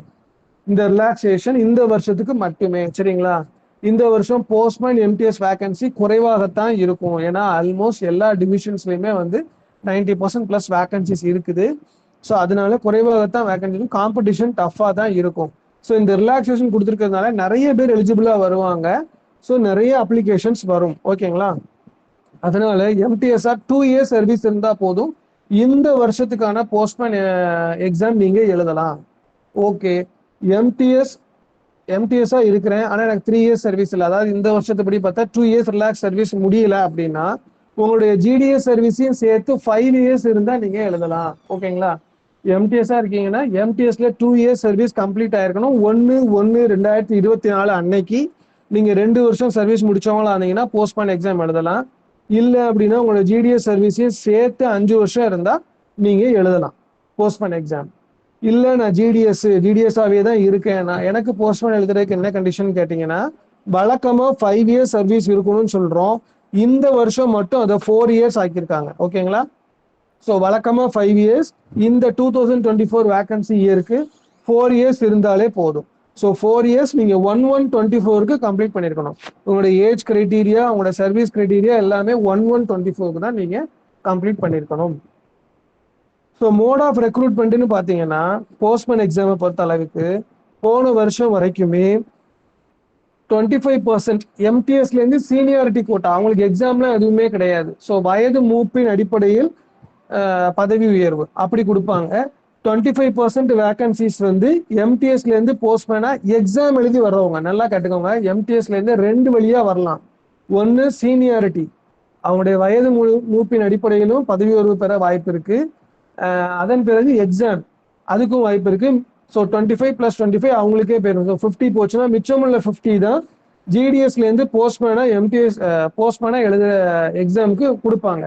இந்த ரிலாக்ஸேஷன் இந்த வருஷத்துக்கு மட்டுமே. சரிங்களா? இந்த வருஷம் போஸ்ட்மேன் எம்டிஎஸ் வேகன்சி குறைவாகத்தான் இருக்கும். ஏன்னா ஆல்மோஸ்ட் எல்லா டிவிஷன்ஸ்லயுமே வந்து 90% + வேகன்சிஸ் இருக்குது. ஸோ அதனால குறைவாகத்தான் வேகன்சி, காம்படிஷன் டஃபா தான் இருக்கும். ஸோ இந்த ரிலாக்ஸேஷன் கொடுத்துருக்கிறதுனால நிறைய பேர் எலிஜிபிளா வருவாங்க. ஸோ நிறைய அப்ளிகேஷன்ஸ் வரும். ஓகேங்களா? அதனால எம்டிஎஸ்ஆர் 2 இயர்ஸ் சர்வீஸ் இருந்தா போதும். இந்த வருஷத்துக்கான போஸ்ட்மேன் எக்ஸாம் நீங்க எழுதலாம். ஓகே, எம்டிஎஸ்ஆ இருக்கிறேன் ஆனா எனக்கு 3 இயர்ஸ் சர்வீஸ் இல்லை, அதாவது இந்த வருஷத்துப்படி பார்த்தா 2 இயர்ஸ் ரிலாக்ஸ் சர்வீஸ் முடியல அப்படின்னா உங்களுடைய ஜிடிஎஸ் சர்வீஸையும் சேர்த்து 5 இயர்ஸ் இருந்தா நீங்க எழுதலாம். ஓகேங்களா? எம்டிஎஸ்ஆ இருக்கீங்கன்னா எம்டிஎஸ்ல 2 இயர்ஸ் சர்வீஸ் கம்ப்ளீட் ஆயிருக்கணும். 1/1/2024 அன்னைக்கு நீங்க 2 வருஷம் சர்வீஸ் முடிச்சவங்களா இருந்தீங்கன்னா போஸ்ட்மேன் எக்ஸாம் எழுதலாம். இல்ல அப்படின்னா உங்களோட ஜிடிஎஸ் சர்வீஸையும் சேர்த்து 5 வருஷம் இருந்தா நீங்க எழுதலாம் போஸ்ட்மேன் எக்ஸாம். இல்ல நான் ஜிடிஎஸ்ஆவே தான் இருக்கேன், நான் எனக்கு போஸ்ட்மேன் எழுதுறதுக்கு என்ன கண்டிஷன் கேட்டீங்கன்னா வழக்கமா 5 இயர்ஸ் சர்வீஸ் இருக்கணும்னு சொல்றோம். இந்த வருஷம் மட்டும் அதை 4 இயர்ஸ் ஆக்கியிருக்காங்க. ஓகேங்களா? ஸோ வழக்கமா 5 இயர்ஸ், இந்த 2024 வேகன்சி இயருக்கு 4 இயர்ஸ் இருந்தாலே போதும். ஸோ 4 இயர்ஸ் நீங்க 1124க்கு கம்ப்ளீட் பண்ணிருக்கணும். உங்களோட ஏஜ் கிரைட்டீரியா, உங்களோட சர்வீஸ் கிரைட்டீரியா எல்லாமே 1124க்கு தான் நீங்க கம்ப்ளீட் பண்ணிருக்கணும். ஸோ மோட் ஆஃப் ரெக்ரூட்மெண்ட்னு பார்த்தீங்கன்னா போஸ்ட்மேன் எக்ஸாமை பொறுத்த அளவுக்கு போன வருஷம் வரைக்குமே 25% எம்டிஎஸ்ல இருந்து சீனியாரிட்டி கோட்டா, அவங்களுக்கு எக்ஸாம்லாம் எதுவுமே கிடையாது. ஸோ வயது மூப்பின் அடிப்படையில் பதவி உயர்வு அப்படி கொடுப்பாங்க. 25% வேகன்சிஸ் வந்து எம்டிஎஸ்ல இருந்து போஸ்ட்மேனா எக்ஸாம் எழுதி வர்றவங்க, நல்லா கேட்டுக்கோங்க, எம்டிஎஸ்ல இருந்து 2 வழியா வரலாம். ஒன்னு சீனியாரிட்டி, அவங்களுடைய வயது மூப்பின் அடிப்படையிலும் பதவி உயர்வு பெற வாய்ப்பு இருக்கு. அதன் பிறகு எக்ஸாம், அதுக்கும் வாய்ப்பு இருக்கு. ஸோ 25 + 25 அவங்களுக்கே போயிடும். ஸோ 50 போச்சுன்னா மிச்சமுள்ள 50 தான் ஜிடிஎஸ்ல இருந்து போஸ்ட்மேனா எம்டிஎஸ் போஸ்ட்மேனா எழுதுற எக்ஸாமுக்கு கொடுப்பாங்க.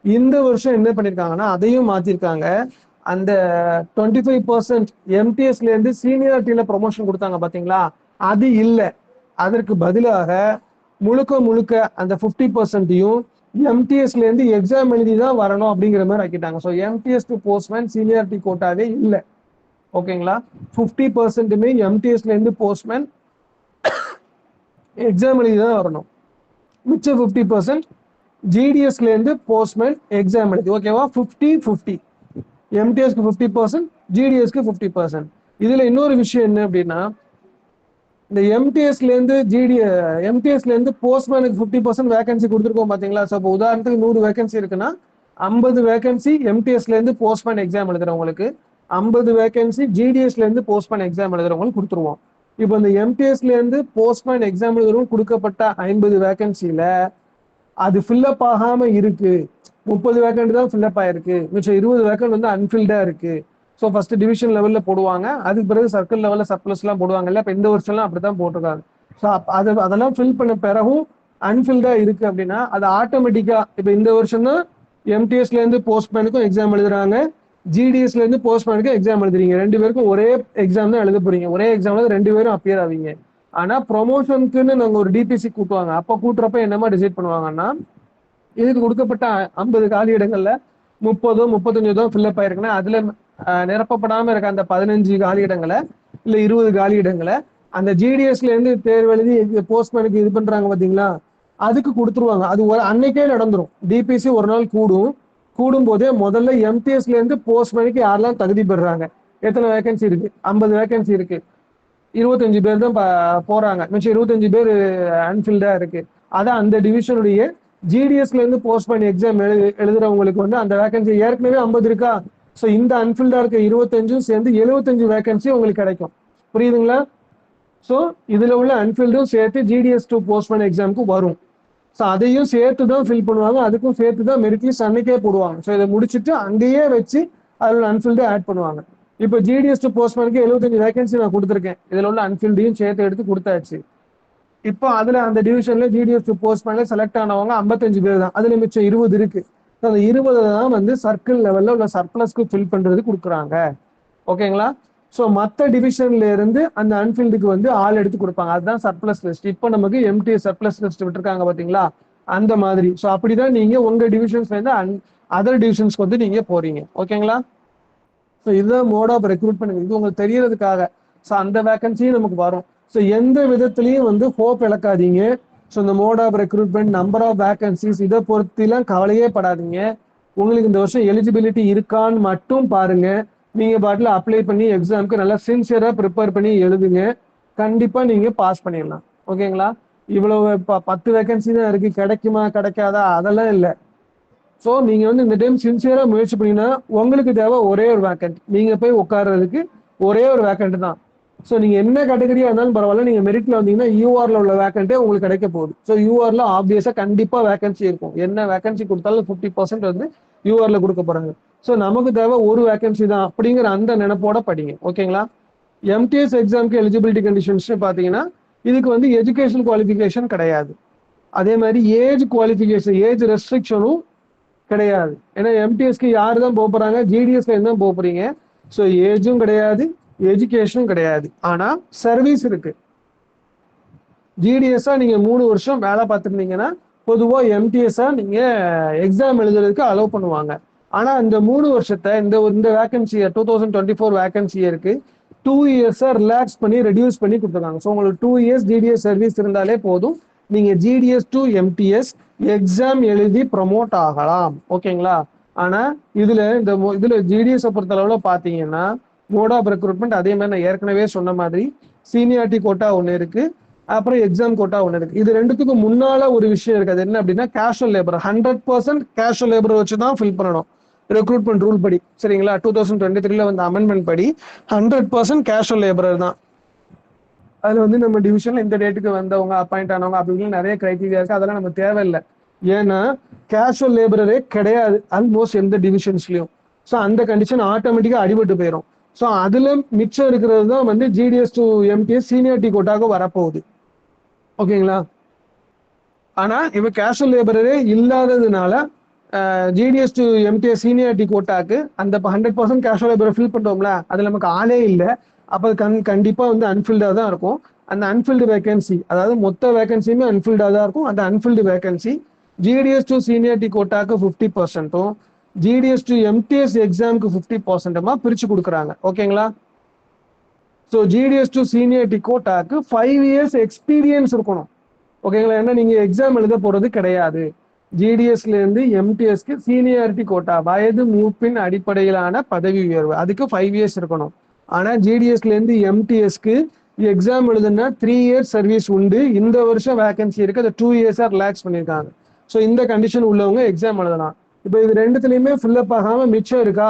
இந்த வருஷம் என்ன பண்ணிருக்காங்கன்னா அதையும் மாத்திருக்காங்க. அந்த 25% எம்டிஎஸ்ல இருந்து சீனியாரிட்டியில ப்ரொமோஷன் கொடுத்தாங்க பாத்தீங்களா, அது இல்லை. அதற்கு பதிலாக முழுக்க முழுக்க அந்த 50%யும் எம்டிஎஸ்ல இருந்து எக்ஸாம் எழுதி தான் வரணும் அப்படிங்கிற மாதிரி ஆக்கிட்டாங்க. So MTS to postman seniority கோட்டாவே இல்லை. ஓகேங்களா? 50%மே எம்டிஎஸ்ல இருந்து போஸ்ட்மேன் எக்ஸாம் எழுதி தான் வரணும். மிச்சம் 50% ஜிடிஎஸ்ல இருந்து போஸ்ட்மேன் எக்ஸாம் எழுதி. ஓகேவா? 50-50, எம்டிஎஸ்க்கு 50%, ஜிடிஎஸ்க்கு 50%. இதுல இன்னொரு விஷயம் என்ன அப்படின்னா, இந்த எம்டிஎஸ்ல இருந்து போஸ்ட்மேனுக்கு 50% வேகன்சி கொடுத்துருக்கோம் பாத்தீங்களா. ஸோ இப்போ உதாரணத்துக்கு 100 வேகன்சி இருக்குன்னா 50 வேகன்சி எம்டிஎஸ்ல இருந்து போஸ்ட்மேன் எக்ஸாம் எழுதுறவங்களுக்கு, 50 வேகன்சி ஜிடிஎஸ்ல இருந்து போஸ்ட்மேன் எக்ஸாம் எழுதுறவங்களுக்கு கொடுத்துருவோம். இப்போ இந்த எம்டிஎஸ்ல இருந்து போஸ்ட்மேன் எக்ஸாம் எழுதுறவங்க கொடுக்கப்பட்ட 50 வேகன்சில அது ஃபில்அப் ஆகாம இருக்கு, 30 வேக்கண்ட் தான் ஃபில்அப் ஆயிருக்கு, மிச்சம் 20 வேக்கண்ட் வந்து அன்ஃபில்டா இருக்கு. ஸோ ஃபர்ஸ்ட் டிவிஷன் லெவல்ல போடுவாங்க, அதுக்கு பிறகு சர்க்கிள் லெவல்ல சர்ப்ளஸ் எல்லாம் போடுவாங்க. இல்ல இப்போ இந்த வருஷம்லாம் அப்படித்தான் போட்டிருக்காங்க. ஸோ அதெல்லாம் ஃபில் பண்ண பிறகும் அன்ஃபில்டா இருக்கு அப்படின்னா அது ஆட்டோமேட்டிக்கா இப்போ இந்த வருஷம் தான் எம்டிஎஸ்ல இருந்து போஸ்ட்மேனுக்கும் எக்ஸாம் எழுதுறாங்க, ஜிடிஎஸ்ல இருந்து போஸ்ட்மேனுக்கும் எக்ஸாம் எழுதுறீங்க. 2 பேருக்கும் ஒரே எக்ஸாம் தான் எழுத போறீங்க. ஒரே எக்ஸாம்ல 2 பேரும் அப்பியர் ஆவீங்க. ஆனா ப்ரொமோஷனுக்குன்னு நாங்க ஒரு டிபிசி கூட்டுவாங்க. அப்ப கூட்டுறப்ப என்னமா டிசைட் பண்ணுவாங்கன்னா, இதுக்கு கொடுக்கப்பட்ட 50 காலி இடங்கள்ல 30-35 தான் ஃபில்அப் ஆயிருக்குன்னா அதுல நிரப்பப்படாம இருக்க அந்த 15 காலி இடங்களை இல்ல 20 காலி இடங்களை அந்த ஜிடிஎஸ்ல இருந்து தேர்வு எழுதி போஸ்ட்மேனுக்கு இது பண்றாங்க பாத்தீங்களா, அதுக்கு கொடுத்துருவாங்க. அது அன்னைக்கே நடந்துரும். டிபிசி ஒரு நாள் கூடும் போதே முதல்ல எம்டிஎஸ்ல இருந்து போஸ்ட்மேனுக்கு யாரெல்லாம் தகுதி பெறாங்க, எத்தனை வேகன்சி இருக்கு, 50 வேகன்சி இருக்கு, 25 பேர் தான் போறாங்க, மிச்சம் 25 பேர் அன்ஃபில்டா இருக்கு. அதான் அந்த டிவிஷனுடைய ஜிடிஎஸ்ல இருந்து போஸ்ட்மேன் எக்ஸாம் எழுதுறவங்களுக்கு வந்து அந்த வேகன்சி ஏற்கனவே 50 இருக்கா. ஸோ இந்த அன்ஃபில்டா இருக்க 25 சேர்ந்து 75 வேகன்சி உங்களுக்கு கிடைக்கும். புரியுதுங்களா? ஸோ இதுல உள்ள அன்ஃபில்டும் சேர்த்து ஜிடிஎஸ் டு போஸ்ட்மேன் எக்ஸாமுக்கு வரும். ஸோ அதையும் சேர்த்து தான் ஃபில் பண்ணுவாங்க, அதுக்கும் சேர்த்து தான் மெரிட் லிஸ்ட் அன்னைக்கே போடுவாங்க. ஸோ இதை முடிச்சுட்டு அங்கேயே வச்சு அதில் அன்ஃபில்டு ஆட் பண்ணுவாங்க. இப்போ ஜிடிஎஸ் டு போஸ்ட்மேனுக்கு 75 வேகன்சி நான் கொடுத்துருக்கேன், இதுல உள்ள அன்ஃபில்டையும் சேர்த்து எடுத்து கொடுத்தாச்சு. இப்போ அதுல அந்த டிவிஷன்ல ஜிடிஎஸ் டு போஸ்ட்மேன்ல செலக்ட் ஆனவங்க 55 பேர் தான், அதுல மிச்சம் 20 இருக்கு. அந்த 20 தான் வந்து சர்க்கிள் லெவல்ல உள்ள சர்ப்ளஸ்க்கு ஃபில் பண்றது கொடுக்குறாங்க. ஓகேங்களா? ஸோ மற்ற டிவிஷன்ல இருந்து அந்த அன்ஃபில்டுக்கு வந்து ஆள் எடுத்து கொடுப்பாங்க. அதுதான் சர்ப்ளஸ் லிஸ்ட். இப்போ நமக்கு எம்டி சர்ப்ளஸ் லிஸ்ட் விட்டுருக்காங்க பாத்தீங்களா, அந்த மாதிரி. ஸோ அப்படிதான் நீங்க உங்க டிவிஷன்ஸ்ல இருந்து அதர் டிவிஷன்ஸ்க்கு வந்து நீங்க போறீங்க. ஓகேங்களா? ஸோ இதுதான் மோட் ஆஃப் ரெக்ரூட்மெண்ட். இது உங்களுக்கு தெரியறதுக்காக. ஸோ அந்த வேகன்சியும் நமக்கு வரும். ஸோ எந்த விதத்திலையும் வந்து ஹோப் இழக்காதீங்க. ஸோ இந்த mode of recruitment, number of vacancies, இதை பொறுத்திலாம் கவலையே படாதீங்க. உங்களுக்கு இந்த வருஷம் எலிஜிபிலிட்டி இருக்கான்னு மட்டும் பாருங்க. நீங்க பாட்டில் அப்ளை பண்ணி எக்ஸாமுக்கு நல்லா சின்சியரா ப்ரிப்பேர் பண்ணி எழுதுங்க. கண்டிப்பா நீங்க பாஸ் பண்ணிடலாம். ஓகேங்களா? இவ்வளவு 10 வேகன்சி தான் இருக்கு, கிடைக்குமா கிடைக்காதா அதெல்லாம் இல்லை. ஸோ நீங்க வந்து இந்த டைம் சின்சியரா முயற்சி பண்ணீங்கன்னா உங்களுக்கு தேவை ஒரே ஒரு வேக்கண்ட், நீங்க போய் உட்கார்றதுக்கு ஒரே ஒரு வேக்கண்ட் தான். ஸோ நீங்க என்ன கேட்டகரியா இருந்தாலும் பரவாயில்ல, நீங்க மெரிட்ல வந்தீங்கன்னா யூஆர்ல உள்ள வேக்கண்டே உங்களுக்கு கிடைக்க போகுது. ஸோ யூஆர்ல ஆப்வியஸா கண்டிப்பா வேகன்சி இருக்கும். என்ன வேகன்சி கொடுத்தாலும் 50% வந்து யூஆர்ல கொடுக்க போறாங்க. ஸோ நமக்கு தேவை ஒரு வேகன்சி தான் அப்படிங்கிற அந்த நினைப்போட படிங்க. ஓகேங்களா? எம்டிஎஸ் எக்ஸாமுக்கு எலிஜிபிலிட்டி கண்டிஷன்ஸ் பாத்தீங்கன்னா இதுக்கு வந்து எஜுகேஷன் குவாலிஃபிகேஷன் கிடையாது. அதே மாதிரி ஏஜ் குவாலிஃபிகேஷன், ஏஜ் ரெஸ்ட்ரிக்ஷனும் கிடையாது. ஏன்னா எம்டிஎஸ்க்கு யாரு தான் போறாங்க, ஜிடிஎஸ்ல தான் போறீங்க. ஸோ ஏஜும் கிடையாது, எஜுகேஷனும் கிடையாது. ஆனா சர்வீஸ் இருக்கு. ஜிடிஎஸ்ஸா நீங்க 3 வருஷம் வேலை பார்த்துருந்தீங்கன்னா பொதுவா எம்டிஎஸ்ஸா நீங்க எக்ஸாம் எழுதுறதுக்கு அலோவ் பண்ணுவாங்க. ஆனா இந்த 3 வருஷத்தை இந்த வேகன்சி 2024 வேகன்சி இருக்கு 2 இயர்ஸா ரிலாக்ஸ் பண்ணி ரெடியூஸ் பண்ணி கொடுத்துருக்காங்க. ஸோ உங்களுக்கு 2 இயர்ஸ் ஜிடிஎஸ் சர்வீஸ் இருந்தாலே போதும், நீங்க ஜிடிஎஸ் டு எம்டிஎஸ் எக்ஸாம் எழுதி ப்ரமோட் ஆகலாம். ஓகேங்களா? ஆனா இதுல ஜிடிஎஸ் பொறுத்த அளவுல பாத்தீங்கன்னா மோட் ஆஃப் ரெக்ரூட்மெண்ட் அதே மாதிரி நான் ஏற்கனவே சொன்ன மாதிரி சீனியாரிட்டி கோட்டா ஒன்று இருக்கு, அப்புறம் எக்ஸாம் கோட்டா ஒன்று இருக்கு. இது ரெண்டுத்துக்கும் முன்னால ஒரு விஷயம் இருக்கு. அது என்ன அப்படின்னா கேஷுவல் லேபர். 100% கேஷுவல் லேபர் வச்சு தான் ஃபில் பண்ணணும் ரெக்ரூட்மெண்ட் ரூல் படி. சரிங்களா? 2023 வந்து அமெண்ட்மெண்ட் படி 100% கேஷுவல் லேபரர் தான். அதுல வந்து நம்ம டிவிஷன்ல இந்த டேட்டுக்கு வந்தவங்க அப்பாயிண்ட் ஆனவங்க அப்படின்னு நிறைய கிரைட்டீரியா இருக்கு. அதெல்லாம் நம்ம தேவையில்லை. ஏன்னா கேஷுவல் லேபரரே கிடையாது ஆல்மோஸ்ட் எந்த டிவிஷன்ஸ்லயும். ஸோ அந்த கண்டிஷன் ஆட்டோமேட்டிக்கா அடிபட்டு போயிடும். ஸோ அதுல மிச்சம் இருக்கிறது தான் வந்து ஜிடிஎஸ் டு எம்டிஎஸ் சீனியாரிட்டி கோட்டாக வரப்போகுது. ஓகேங்களா? ஆனா இப்ப கேஷுவல் லேபரரே இல்லாததுனால ஜிடிஎஸ் டு எம்டிஎஸ் சீனியாரிட்டி கோட்டாக்கு அந்த 100% கேஷுவல் லேபரை ஃபில் பண்றோம்ல, அது நமக்கு ஆளே இல்லை. அப்ப கண்டிப்பா வந்து அன்ஃபில்டா தான் இருக்கும். அந்த அன்ஃபில்டு வேகன்சி, அதாவது மொத்த வேகன்சியுமே அன்ஃபில்டா தான் இருக்கும். அந்த unfilled vacancy GDS to seniority கோட்டாக்கு 50%, ஜிடிஎஸ் டு எம்டிஎஸ் எக்ஸாமுக்கு 50% பிரிச்சு கொடுக்குறாங்க. ஓகேங்களா? ஸோ ஜிடிஎஸ் டு சீனியாரிட்டி கோட்டாக்கு 5 இயர்ஸ் எக்ஸ்பீரியன்ஸ் இருக்கணும். ஓகேங்களா? ஏன்னா நீங்க எக்ஸாம் எழுத போறது கிடையாது. ஜிடிஎஸ்ல இருந்து எம்டிஎஸ்க்கு சீனியாரிட்டி கோட்டா வயது மூப்பின் அடிப்படையிலான பதவி உயர்வு, அதுக்கு 5 இயர்ஸ் இருக்கணும். ஆனா ஜிடிஎஸ்ல இருந்து எம்டிஎஸ்க்கு எக்ஸாம் எழுதுனா 3 இயர்ஸ் சர்வீஸ் உண்டு. இந்த வருஷம் வேகன்சி இருக்கு, அதை 2 இயர்ஸா ரிலாக்ஸ் பண்ணியிருக்காங்க. ஸோ இந்த கண்டிஷன் உள்ளவங்க எக்ஸாம் எழுதலாம். இப்போ இது ரெண்டுத்துலயுமே ஃபில்அப் ஆகாம மிச்சம் இருக்கா,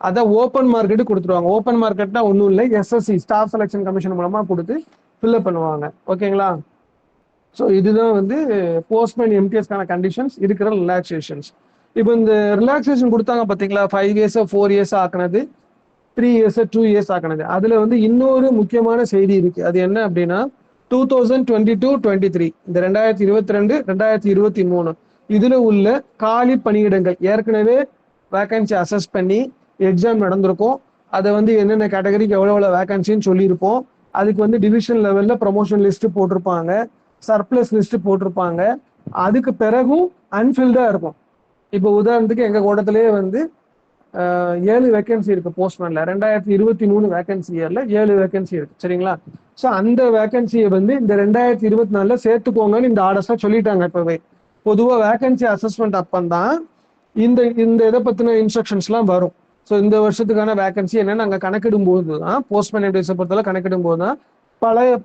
அதை ஓப்பன் மார்க்கெட்டு கொடுத்துருவாங்க. ஓப்பன் மார்க்கெட்னா ஒன்றும் இல்லை, எஸ்எஸ்சி ஸ்டாஃப் செலெக்ஷன் கமிஷன் மூலமா கொடுத்து ஃபில்அப் பண்ணுவாங்க. ஓகேங்களா? ஸோ இதுதான் வந்து போஸ்ட்மேன் எம்டிஎஸ்க்கான கண்டிஷன்ஸ், இருக்கிற ரிலாக்ஸேஷன்ஸ். இப்போ இந்த ரிலாக்ஸேஷன் கொடுத்தாங்க பார்த்தீங்களா, 5 இயர்ஸை 4 இயர்ஸ் ஆக்குனது, 3 இயர்ஸை 2 இயர்ஸ் ஆக்குனது. அதுல வந்து இன்னொரு முக்கியமான செய்தி இருக்கு. அது என்ன அப்படின்னா 2022-23 இந்த 2022 2023 இதுல உள்ள காலி பணியிடங்கள் ஏற்கனவே வேகன்சி அசஸ் பண்ணி எக்ஸாம் நடந்திருக்கும். அதை வந்து என்னென்ன கேட்டகரிக்கு எவ்வளோ வேகன்சின்னு சொல்லியிருப்போம். அதுக்கு வந்து டிவிஷன் லெவல்ல ப்ரமோஷன் லிஸ்ட் போட்டிருப்பாங்க, சர்ப்ளஸ் லிஸ்ட் போட்டிருப்பாங்க. அதுக்கு பிறகும் அன்ஃபில்டா இருக்கும். இப்போ உதாரணத்துக்கு எங்க கோட்டத்திலேயே வந்து 7 வேகன்சி இருக்கு போஸ்ட்மேன்ல. 2023 வேகன்சி இயர்ல 7 வேகன்சி இருக்கு. சரிங்களா? ஸோ அந்த வேகன்சியை வந்து இந்த 2024 சேர்த்துக்கோங்கன்னு இந்த ஆர்டர்ஸா சொல்லிட்டாங்க. இப்பவே பொதுவா வேகன்சி அசஸ்மெண்ட் அப்பந்தான் இந்த இதை பத்தின இன்ஸ்ட்ரக்ஷன்ஸ் எல்லாம் வரும். ஸோ இந்த வருஷத்துக்கான வேகன்சி என்னன்னு நாங்கள் கணக்கிடும் போது தான், போஸ்ட்மேன் எம்டிஎஸ் பொறுத்தவரை கணக்கிடும் போது தான்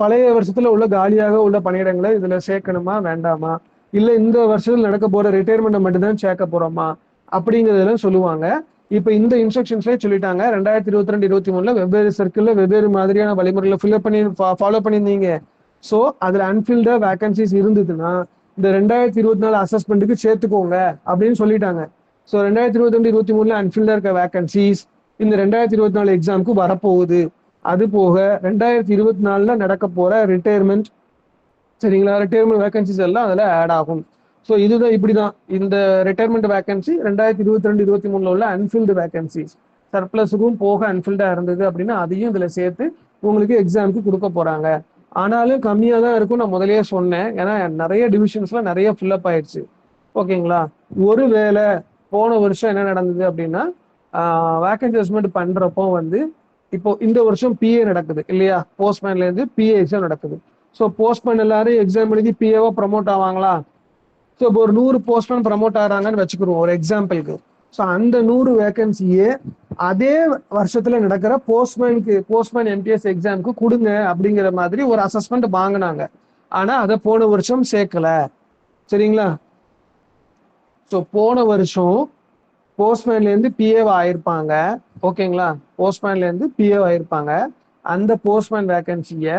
பழைய வருஷத்துல உள்ள காலியாக உள்ள பணியிடங்களை இதுல சேர்க்கணுமா வேண்டாமா, இல்ல இந்த வருஷத்துல நடக்க போற ரிட்டையர்மெண்ட் மட்டும்தான் சேர்க்க போறோமா அப்படிங்கறதெல்லாம் சொல்லுவாங்க. இப்ப இந்த இன்ஸ்ட்ரக்ஷன்ஸ்லேயே சொல்லிட்டாங்க. 2022-23 வெவ்வேறு சர்க்கிள்ல வெவ்வேறு மாதிரியான வழிமுறைகளை ஃபாலோ பண்ணியிருந்தீங்க. ஸோ அதுல அன்ஃபில்டா வேகன்சிஸ் இருந்ததுன்னா இந்த 2024 அசஸ்மெண்ட்டுக்கு சேர்த்துக்கோங்க அப்படின்னு சொல்லிட்டாங்க. ஸோ 2022-23 அன்ஃபில்டா இருக்க வேகன்சிஸ் இந்த 2024 எக்ஸாமுக்கு வரப்போகுது. அது போக 2024 நடக்க போற ரிட்டையர்மெண்ட், சரிங்களா, ரிட்டையர்மெண்ட் வேகன்சிஸ் எல்லாம் அதுல ஆட் ஆகும். ஸோ இதுதான் இப்படிதான் இந்த ரிட்டையர்மெண்ட் வேகன்சி 2022-23 உள்ள அன்ஃபில்டு வேகன்சிஸ் சர்ப்ளஸுக்கும் போக அன்ஃபில்டா இருந்தது அப்படின்னா அதையும் இதுல சேர்த்து உங்களுக்கு எக்ஸாமுக்கு கொடுக்க போறாங்க. ஆனாலும் கம்மியா தான் இருக்கும், நான் முதலே சொன்னேன். ஏன்னா நிறைய டிவிஷன்ஸ்ல நிறைய ஃபில்அப் ஆயிடுச்சு. ஓகேங்களா? ஒருவேளை போன வருஷம் என்ன நடந்தது அப்படின்னா வேகன்சி அசஸ்மெண்ட் பண்றப்போ வந்து இப்போ இந்த வருஷம் பிஏ நடக்குது இல்லையா, போஸ்ட்மேன்ல இருந்து பிஏ எக்ஸாம் நடக்குது. ஸோ போஸ்ட்மேன் எல்லாரும் எக்ஸாம் எழுதி பிஏவா ப்ரமோட் ஆவாங்களா? ஸோ இப்போ ஒரு 100 போஸ்ட்மேன் ப்ரமோட் ஆகிறாங்கன்னு வச்சுக்கிறோம் ஒரு எக்ஸாம்பிளுக்கு. ஸோ அந்த 100 வேகன்சியே அதே வருஷத்துல நடக்கிற போஸ்ட்மேன் எம்டிஎஸ் எக்ஸாமுக்கு கொடுங்க அப்படிங்கிற மாதிரி ஒரு அசஸ்மெண்ட் வாங்கினாங்க. ஆனா அதை போன வருஷம் சேர்க்கல. சரிங்களா? ஸோ போன வருஷம் போஸ்ட்மேன்ல இருந்து பிஏவா ஆயிருப்பாங்க. ஓகேங்களா? போஸ்ட்மேன்ல இருந்து பிஏவா ஆயிருப்பாங்க. அந்த போஸ்ட்மேன் வேகன்சியை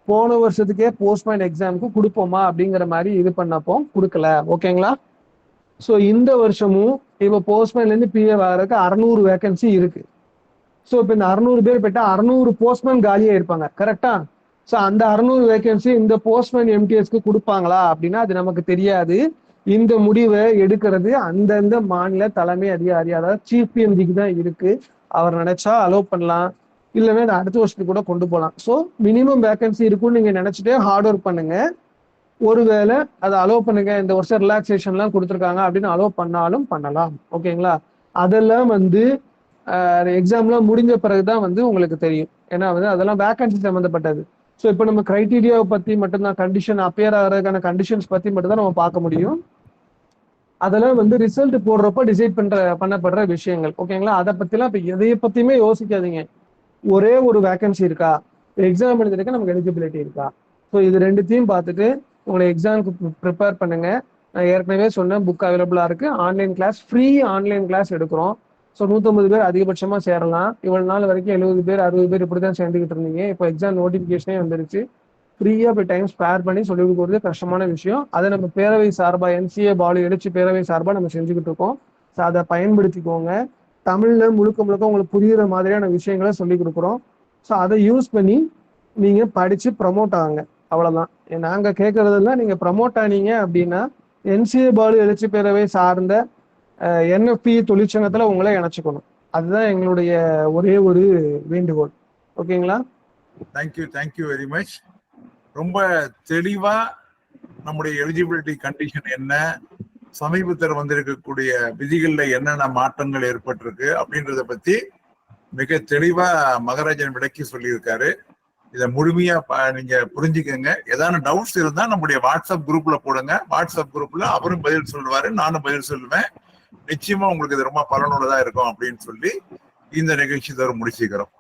போன வருஷத்துக்கே போஸ்ட்மேன் எக்ஸாமுக்கு கொடுப்போமா அப்படிங்கிற மாதிரி இது பண்ணப்போ கொடுக்கல. ஓகேங்களா? ஸோ இந்த வருஷமும் இப்போ போஸ்ட்மேன்ல இருந்து பிஏ ஆகிறதுக்கு 600 வேகன்சி இருக்கு. ஸோ இப்போ இந்த 600 பேர் போயிட்டா 600 போஸ்ட்மேன் காலியா இருப்பாங்க. கரெக்டா? ஸோ அந்த 600 வேகன்சி இந்த போஸ்ட்மேன் எம்டிஎஸ்க்கு கொடுப்பாங்களா அப்படின்னா அது நமக்கு தெரியாது. இந்த முடிவை எடுக்கிறது அந்தந்த மாநில தலைமை அதிகாரி, அதாவது சீஃப் பிஎம்டிக்கு தான் இருக்கு. அவர் நினைச்சா அலோவ் பண்ணலாம், இல்லைன்னா அடுத்த வருஷத்துக்கு கூட கொண்டு போகலாம். ஸோ மினிமம் வேகன்சி இருக்குன்னு நீங்க நினைச்சிட்டே ஹார்ட் ஒர்க் பண்ணுங்க. ஒருவேளை அதை அலோவ் பண்ணுங்க, இந்த வருஷம் ரிலாக்ஸேஷன்லாம் கொடுத்துருக்காங்க அப்படின்னு அலோவ் பண்ணாலும் பண்ணலாம். ஓகேங்களா? அதெல்லாம் வந்து எக்ஸாம்லாம் முடிஞ்ச பிறகுதான் வந்து உங்களுக்கு தெரியும். ஏன்னா வந்து அதெல்லாம் வேகன்சி சம்மந்தப்பட்டது. ஸோ இப்போ நம்ம கிரைட்டீரியாவை பத்தி மட்டும்தான், கண்டிஷன் அப்பியர் ஆகிறதுக்கான கண்டிஷன்ஸ் பத்தி மட்டும்தான் நம்ம பார்க்க முடியும். அதெல்லாம் வந்து ரிசல்ட் போடுறப்ப டிசைட் பண்ணப்படுற விஷயங்கள். ஓகேங்களா? அதை பத்திலாம் இப்போ எதைய பத்தியுமே யோசிக்காதீங்க. ஒரே ஒரு வேகன்சி இருக்கா, எக்ஸாம் எழுதுறதுக்கு நமக்கு எலிஜிபிலிட்டி இருக்கா, ஸோ இது ரெண்டுத்தையும் பார்த்துட்டு உங்களை எக்ஸாமுக்கு ப்ரிப்பேர் பண்ணுங்க. நான் ஏற்கனவே சொன்னேன், புக் அவைலபிளா இருக்கு. Online class, free online class எடுக்கிறோம். ஸோ 150 பேர் அதிகபட்சமா சேரலாம். இவ்வளவு நாள் வரைக்கும் 70 பேர் 60 பேர் இப்படிதான் சேர்ந்துக்கிட்டு இருந்தீங்க. இப்போ எக்ஸாம் நோட்டிபிகேஷனே வந்துருச்சு. ஃப்ரீயா போய் டைம் ஸ்பேர் பண்ணி சொல்லிக் கொடுக்குறது கஷ்டமான விஷயம். அதை நம்ம பேரவை சார்பா, என்சிஏ பாலு எழுச்சி பேரவை சார்பா நம்ம செஞ்சுக்கிட்டு இருக்கோம். ஸோ அதை பயன்படுத்திக்கோங்க. தமிழ்ல முழுக்க முழுக்க உங்களுக்கு புரியுற மாதிரியான விஷயங்களை சொல்லி கொடுக்குறோம். ஸோ அதை யூஸ் பண்ணி நீங்க படிச்சு ப்ரமோட் ஆகுங்க. அவ்வளவுதான். நாங்க கேட்கறதெல்லாம், நீங்க ப்ரமோட் ஆனீங்க அப்படின்னா என்சிஏ பாலு எழுச்சி பேரவை சார்ந்த என்எஃப்பி தொழிற்சங்கத்துல உங்களை இணைச்சுக்கணும். அதுதான் எங்களுடைய ஒரே ஒரு வேண்டுகோள். ஓகேங்களா? Thank you very much. ரொம்ப தெளிவா நம்முடைய எலிஜிபிலிட்டி கண்டிஷன் என்ன, சமீபத்தில் வந்திருக்கக்கூடிய விதிகள்ல என்னென்ன மாற்றங்கள் ஏற்பட்டிருக்கு அப்படின்றத பத்தி மிக தெளிவா மகராஜன் விளக்கி சொல்லியிருக்காரு. இதை முழுமையா நீங்க புரிஞ்சுக்கங்க. ஏதாவது டவுட்ஸ் இருந்தா நம்முடைய வாட்ஸ்அப் குரூப்ல போடுங்க. வாட்ஸ்அப் குரூப்ல அவரும் பதில் சொல்லுவாரு, நானும் பதில் சொல்லுவேன். நிச்சயமா உங்களுக்கு இது ரொம்ப பலனுள்ளதா இருக்கும் அப்படின்னு சொல்லி இந்த நிகழ்ச்சி தர முடிச்சுக்கிறோம்.